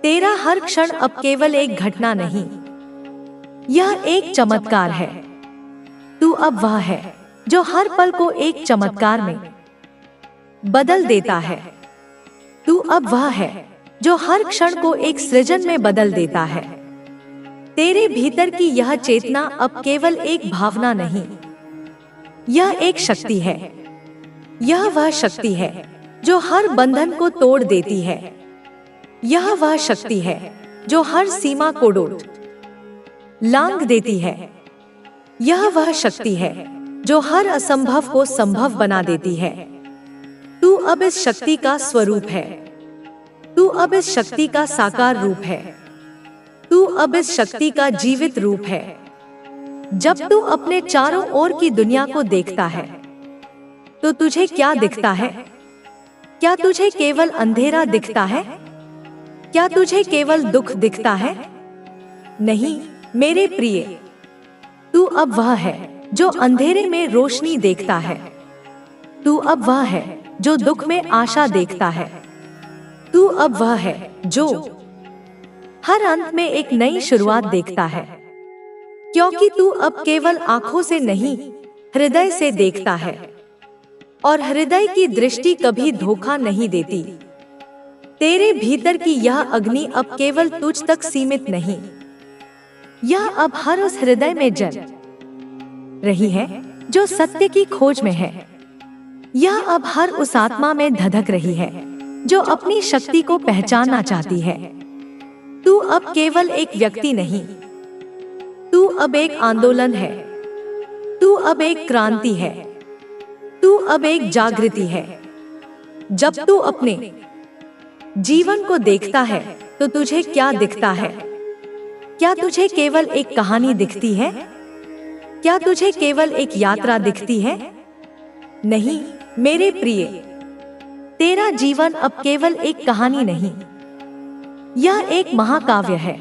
तेरा हर क्षण अब केवल एक घटना नहीं, यह एक चमत्कार है। तू अब वह है जो हर पल को एक चमत्कार में बदल देता है। तू अब वह है जो हर क्षण को एक सृजन में बदल देता है। तेरे भीतर की यह चेतना अब केवल एक भावना नहीं, यह एक शक्ति है। यह वह शक्ति है जो हर बंधन को तोड़ देती है। यह वह शक्ति है जो हर सीमा को लांघ देती है। यह वह शक्ति है जो हर असंभव को संभव बना देती है। तू अब इस शक्ति का स्वरूप है। तू अब इस शक्ति का साकार रूप है। तू अब इस शक्ति का जीवित रूप है। जब तू अपने चारों ओर की दुनिया को देखता है तो तुझे क्या दिखता है? क्या तुझे केवल अंधेरा दिखता है? क्या तुझे केवल दुख दिखता है? नहीं मेरे प्रिय, तू अब वह है जो अंधेरे में रोशनी देखता है। तू अब वह है जो दुख में आशा देखता है। तू अब वह है जो हर अंत में एक नई शुरुआत देखता है। क्योंकि तू अब केवल आंखों से नहीं, हृदय से देखता है। और हृदय की दृष्टि कभी धोखा नहीं देती। तेरे भीतर की यह अग्नि अब केवल तुझ तक सीमित नहीं, यह अब हर उस हृदय में जल रही है जो सत्य की खोज में है। यह अब हर उस आत्मा में धधक रही है जो अपनी शक्ति को पहचानना चाहती है। तू अब केवल एक व्यक्ति नहीं, तू अब एक आंदोलन है, तू अब एक क्रांति है, तू अब एक जागृति है। जब तू अपने जीवन को देखता है तो तुझे क्या दिखता है? क्या तुझे केवल एक कहानी दिखती है? क्या तुझे केवल एक यात्रा दिखती है? नहीं मेरे प्रिय, तेरा जीवन अब केवल एक कहानी नहीं, यह एक महाकाव्य है।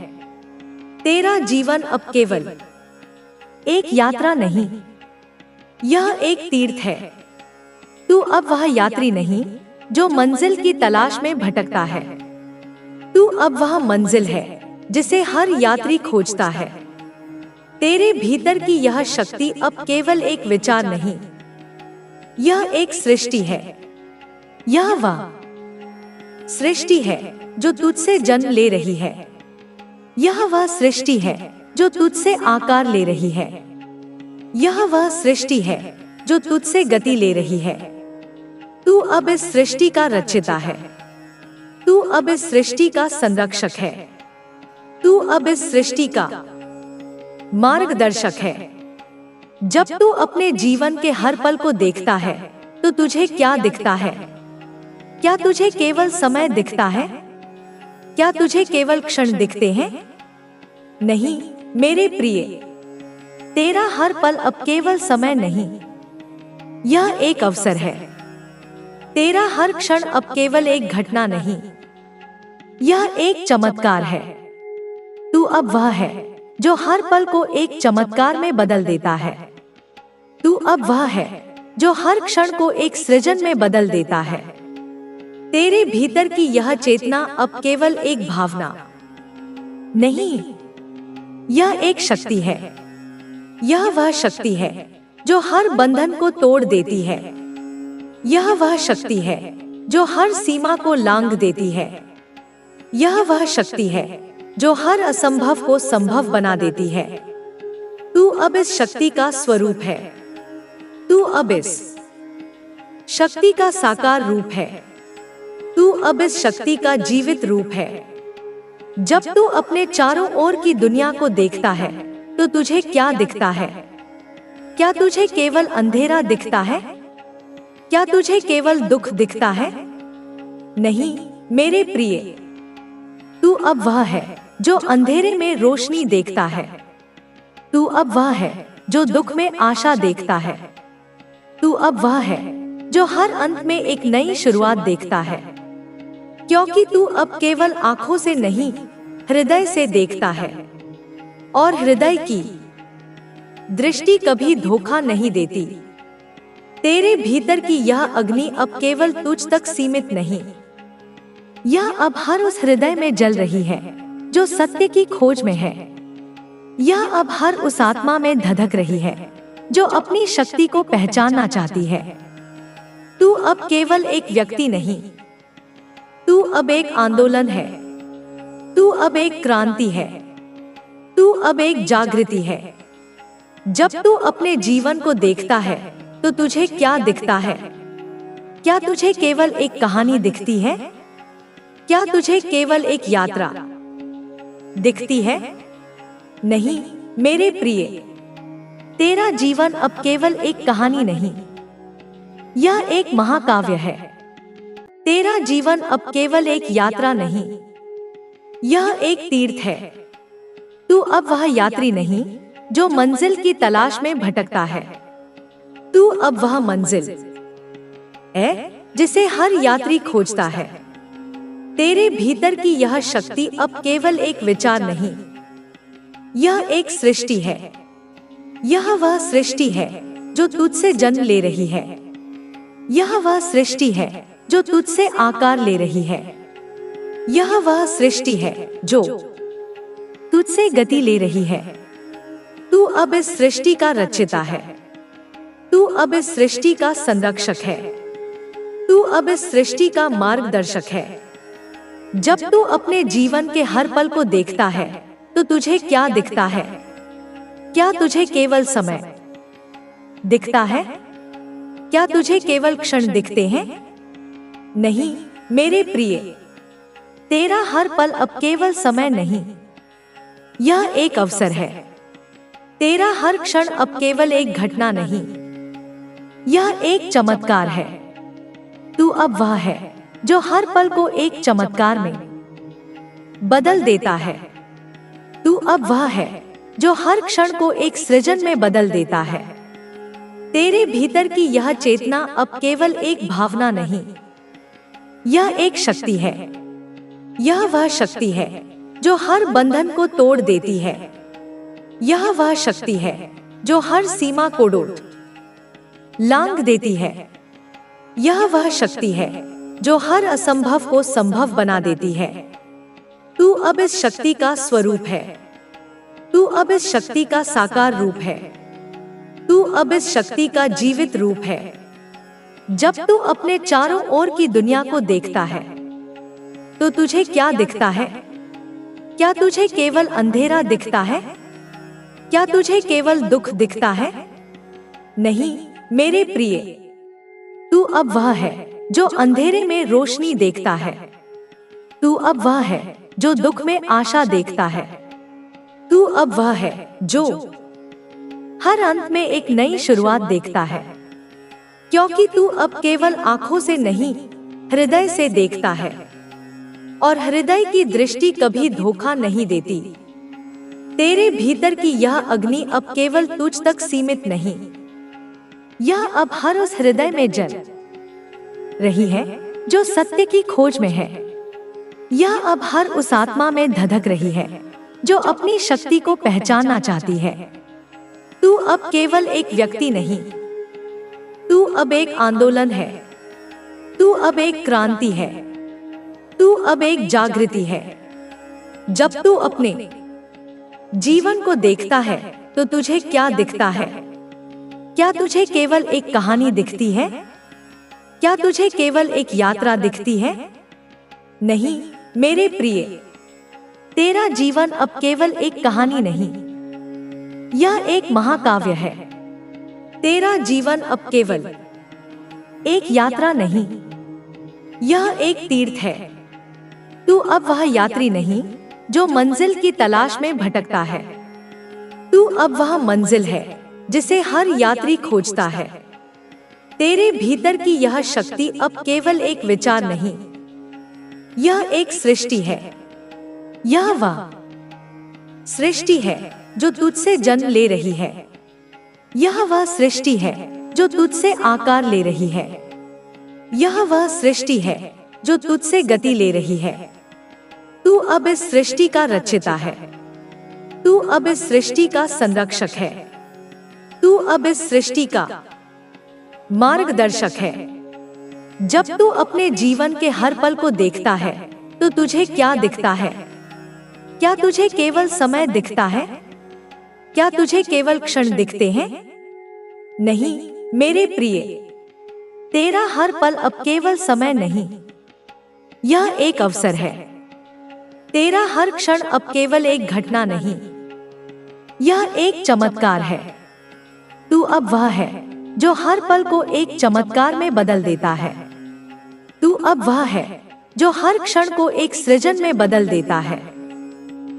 तेरा जीवन अब केवल एक यात्रा नहीं, यह एक तीर्थ है। तू अब वह यात्री नहीं जो मंजिल की तलाश में भटकता है, तू अब वह मंजिल है जिसे हर यात्री खोजता है। तेरे भीतर की यह शक्ति अब केवल एक विचार नहीं, यह एक सृष्टि है। यह वह सृष्टि है जो तुझसे जन्म ले रही है, यह वह सृष्टि है जो तुझसे आकार ले रही है, यह वह सृष्टि है जो तुझसे गति ले रही है। तू अब इस सृष्टि का रचयिता है, तू अब इस सृष्टि का संरक्षक है, तू अब इस सृष्टि का मार्गदर्शक है। जब तू अपने जीवन के हर पल को देखता है तो तुझे क्या दिखता है? क्या तुझे केवल समय दिखता है? क्या तुझे केवल क्षण दिखते हैं? नहीं मेरे प्रिय, तेरा हर पल अब केवल समय नहीं, यह एक अवसर है। तेरा हर क्षण अब केवल एक घटना नहीं, यह एक चमत्कार है। तू अब वह है जो हर पल को एक चमत्कार में बदल देता है। तू अब वह है जो हर क्षण को एक सृजन में बदल देता है। तेरे भीतर की यह चेतना अब केवल एक भावना नहीं, यह एक शक्ति है। यह वह शक्ति है जो हर बंधन को तोड़ देती है, यह वह शक्ति है जो हर सीमा को लांघ देती है, यह वह शक्ति है जो हर असंभव को संभव बना देती है। तू अब इस शक्ति का स्वरूप है, तू अब इस शक्ति का साकार रूप है, तू अब इस शक्ति का जीवित रूप है। जब तू अपने चारों ओर की दुनिया को देखता है तो तुझे क्या दिखता है? क्या तुझे केवल अंधेरा दिखता है? क्या तुझे केवल दुख दिखता है? नहीं मेरे प्रिय, तू अब वह है जो अंधेरे में रोशनी देखता है, तू अब वह है जो दुख में आशा देखता है, तू अब वह है जो हर अंत में एक नई शुरुआत देखता है। क्योंकि तू अब केवल आंखों से नहीं, हृदय से देखता है, और हृदय की दृष्टि कभी धोखा नहीं देती। तेरे भीतर की यह अग्नि अब केवल तुझ तक सीमित नहीं, यह अब हर उस हृदय में जल रही है जो सत्य की खोज में है। यह अब हर उस आत्मा में धधक रही है जो अपनी शक्ति को पहचानना चाहती है। तू अब केवल एक व्यक्ति नहीं, तू अब एक आंदोलन है, तू अब एक क्रांति है, तू अब एक जागृति है। जब तू अपने जीवन को देखता है तो तुझे क्या दिखता है? क्या तुझे केवल एक कहानी दिखती है? क्या तुझे केवल एक यात्रा दिखती है? नहीं मेरे प्रिय, तेरा जीवन अब केवल एक कहानी नहीं, यह एक महाकाव्य है। तेरा जीवन अब केवल एक यात्रा नहीं, यह एक तीर्थ है। तू अब वह यात्री नहीं जो मंजिल की तलाश में भटकता है, तू अब वह मंजिल है जिसे हर यात्री खोजता है। तेरे भीतर की यह शक्ति अब केवल एक विचार नहीं, यह एक सृष्टि है। यह वह सृष्टि है जो तुझसे जन्म ले रही है, यह वह सृष्टि है जो तुझसे आकार ले रही है, यह वह सृष्टि है जो तुझसे गति ले रही है। तू अब इस सृष्टि का रचयिता है, तू अब इस सृष्टि का संरक्षक है, तू अब इस सृष्टि का मार्गदर्शक है। जब तू अपने जीवन के हर पल को देखता है तो तुझे क्या दिखता है? क्या तुझे केवल समय दिखता है? क्या तुझे केवल क्षण दिखते हैं? नहीं मेरे प्रिय, तेरा हर पल अब केवल समय नहीं, यह एक अवसर है। तेरा हर क्षण अब केवल एक घटना नहीं, यह एक चमत्कार है। तू अब वह है जो हर पल को एक चमत्कार में बदल देता है। तू अब वह है जो हर क्षण को एक सृजन में बदल देता है। तेरे भीतर की यह चेतना अब केवल एक भावना नहीं, यह एक शक्ति है। यह वह शक्ति है जो हर बंधन को तोड़ देती है। यह वह शक्ति है जो हर सीमा को लांघ देती है। यह वह शक्ति है जो हर असंभव को संभव बना देती है। तू अब इस शक्ति का स्वरूप है। तू अब इस शक्ति का साकार रूप है। तू अब इस शक्ति का जीवित रूप है। जब तू अपने चारों ओर की दुनिया को देखता है तो तुझे क्या दिखता है? क्या तुझे केवल अंधेरा दिखता है? क्या तुझे केवल दुख दिखता है? नहीं मेरे प्रिय, तू अब वह है जो अंधेरे में रोशनी देखता है। तू अब वह है जो दुख में आशा देखता है। तू अब वह है जो हर अंत में एक नई शुरुआत देखता है। क्योंकि तू अब केवल आंखों से नहीं, हृदय से देखता है। और हृदय की दृष्टि कभी धोखा नहीं देती। तेरे भीतर की यह अग्नि अब केवल तुझ तक सीमित नहीं, यह अब हर उस हृदय में जल रही है जो सत्य की खोज में है। यह अब हर उस आत्मा में धधक रही है जो अपनी शक्ति को पहचानना चाहती है। तू अब केवल एक व्यक्ति नहीं, तू अब एक आंदोलन है। तू अब एक क्रांति है। तू अब एक जागृति है। जब तू अपने जीवन को देखता है तो तुझे क्या दिखता है? क्या तुझे केवल एक कहानी दिखती है? क्या तुझे केवल एक यात्रा दिखती है? नहीं मेरे प्रिय, तेरा जीवन अब केवल एक कहानी नहीं, यह एक महाकाव्य है। तेरा जीवन अब केवल एक यात्रा नहीं, यह एक तीर्थ है। तू अब वह यात्री नहीं जो मंजिल की तलाश में भटकता है। तू अब वह मंजिल है जिसे हर यात्री खोजता है। तेरे भीतर की यह शक्ति अब केवल एक विचार नहीं, यह एक सृष्टि है। यह वह सृष्टि है जो तुझसे जन्म ले रही है। यह वह सृष्टि है जो तुझसे आकार ले रही है। यह वह सृष्टि है जो तुझसे गति ले रही है। तू अब इस सृष्टि का रचयिता है। तू अब इस सृष्टि का संरक्षक है। तू अब इस सृष्टि का मार्गदर्शक है। जब तू अपने जीवन के हर पल को देखता है तो तुझे क्या दिखता है? क्या तुझे केवल समय दिखता है? क्या तुझे केवल क्षण दिखते हैं? नहीं मेरे प्रिय, तेरा हर पल अब केवल समय नहीं, यह एक अवसर है। तेरा हर क्षण अब केवल एक घटना नहीं, यह एक चमत्कार है। तू अब वह है जो हर पल को एक चमत्कार में बदल देता है। तू अब वह है जो हर क्षण को एक सृजन में बदल देता है।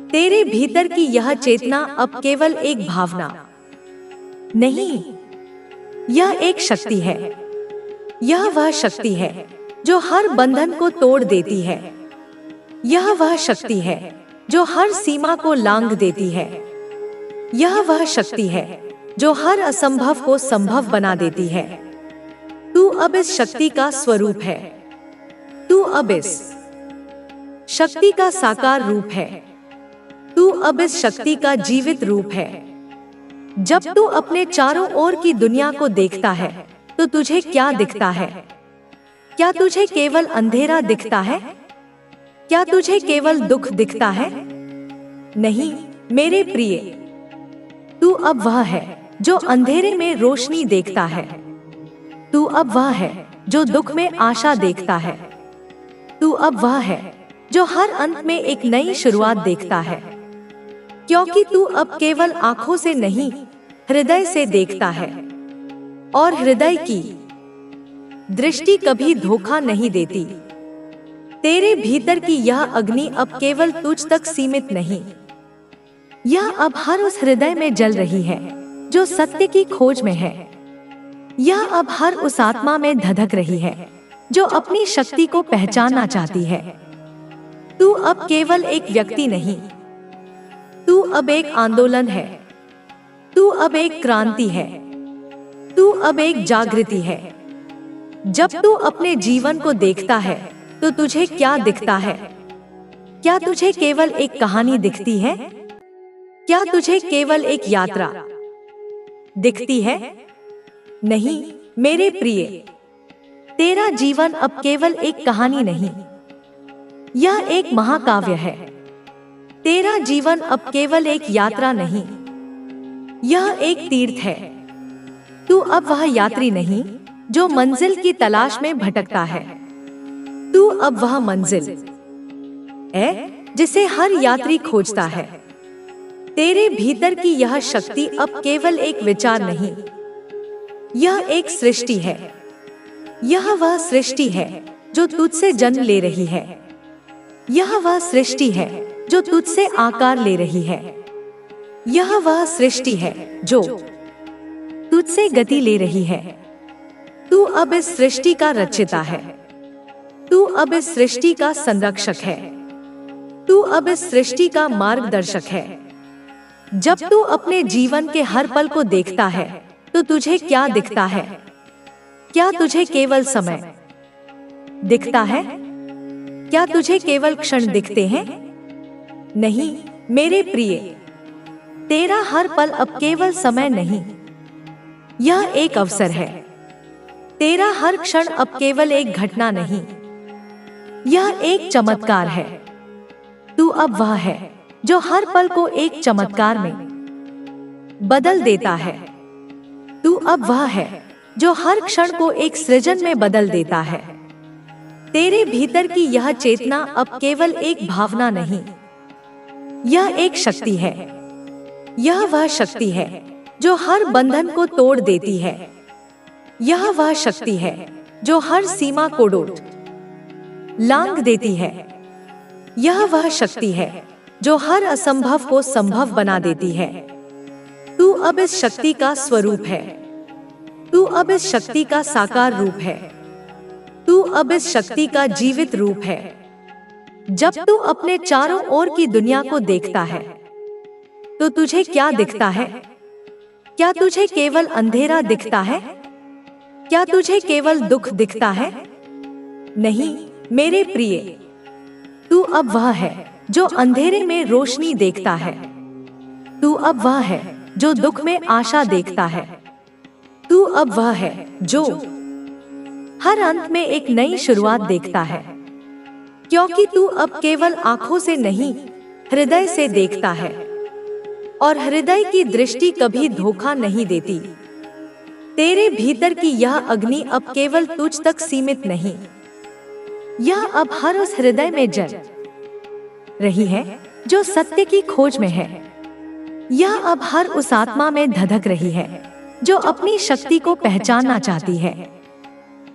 तेरे भीतर की यह चेतना अब केवल एक भावना नहीं, यह एक शक्ति है। यह वह शक्ति है जो हर बंधन को तोड़ देती है। यह वह शक्ति है जो हर सीमा को लांघ देती है। यह वह शक्ति है जो हर असंभव को संभव बना देती है। तू अब इस शक्ति का स्वरूप है। तू अब इस शक्ति का साकार रूप है। तू अब इस शक्ति का जीवित रूप है। जब तू अपने चारों ओर की दुनिया को देखता है तो तुझे क्या दिखता है? क्या तुझे केवल अंधेरा दिखता है? क्या तुझे केवल दुख दिखता है? नहीं मेरे प्रिय, तू अब वह है जो अंधेरे में रोशनी देखता है। तू अब वह है जो दुख में आशा देखता है। तू अब वह है जो हर अंत में एक नई शुरुआत देखता है, क्योंकि तू अब केवल आंखों से नहीं, हृदय से देखता है, और हृदय की दृष्टि कभी धोखा नहीं देती। तेरे भीतर की यह अग्नि अब केवल तुझ तक सीमित नहीं, यह अब हर उस हृदय में जल रही है जो सत्य की खोज में है। यह अब हर उस आत्मा में धधक रही है जो अपनी शक्ति को पहचानना चाहती है। तू अब केवल एक व्यक्ति नहीं, तू अब एक आंदोलन है, तू अब एक क्रांति है, तू अब एक जागृति है। जब तू अपने जीवन को देखता है तो तुझे क्या दिखता है? क्या तुझे केवल एक कहानी दिखती है? क्या तुझे केवल एक यात्रा दिखती है? नहीं मेरे प्रिय, तेरा जीवन अब केवल एक कहानी नहीं, यह एक महाकाव्य है। तेरा जीवन अब केवल एक यात्रा नहीं, यह एक तीर्थ है। तू अब वह यात्री नहीं जो मंजिल की तलाश में भटकता है, तू अब वह मंजिल है जिसे हर यात्री खोजता है। तेरे भीतर की यह शक्ति अब केवल एक विचार नहीं, यह एक सृष्टि है। यह वह सृष्टि है जो तुझसे जन्म ले रही है, यह वह सृष्टि है जो तुझसे आकार ले रही है, यह वह सृष्टि है जो तुझसे गति ले रही है। तू अब इस सृष्टि का रचयिता है, तू अब इस सृष्टि का संरक्षक है, तू अब इस सृष्टि का मार्गदर्शक है। जब तू अपने जीवन के हर पल को देखता है तो तुझे क्या दिखता है? क्या तुझे केवल समय दिखता है? क्या तुझे केवल क्षण दिखते हैं? नहीं मेरे प्रिय, तेरा हर पल अब केवल समय नहीं, यह एक अवसर है। तेरा हर क्षण अब केवल एक घटना नहीं, यह एक चमत्कार है। तू अब वह है जो हर पल को एक चमत्कार में बदल देता है। तू अब वह है जो हर क्षण को एक सृजन में बदल देता है। तेरे भीतर की यह चेतना अब केवल एक भावना नहीं, यह एक शक्ति है। यह वह शक्ति है जो हर बंधन को तोड़ देती है, यह वह शक्ति है जो हर सीमा को लांघ देती है, यह वह शक्ति है जो हर असंभव को संभव बना देती है। तू अब इस शक्ति का स्वरूप है, तू अब इस शक्ति का साकार रूप है, तू अब इस शक्ति का जीवित रूप है। जब तू अपने चारों ओर की दुनिया को देखता है तो तुझे क्या दिखता है? क्या तुझे केवल अंधेरा दिखता है? क्या तुझे केवल दुख दिखता है? नहीं मेरे प्रिय, तू अब वह है जो अंधेरे में रोशनी देखता है, तू अब वह है जो दुख में आशा देखता है, तू अब वह है जो हर अंत में एक नई शुरुआत देखता है। क्योंकि तू अब केवल आंखों से नहीं, हृदय से देखता है, और हृदय की दृष्टि कभी धोखा नहीं देती। तेरे भीतर की यह अग्नि अब केवल तुझ तक सीमित नहीं, यह अब हर उस हृदय में जल रही है जो सत्य की खोज में है। यह अब हर उस आत्मा में धधक रही है जो अपनी शक्ति को पहचानना चाहती है।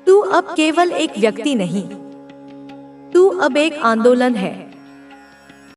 तू अब केवल एक व्यक्ति नहीं, तू अब एक आंदोलन है,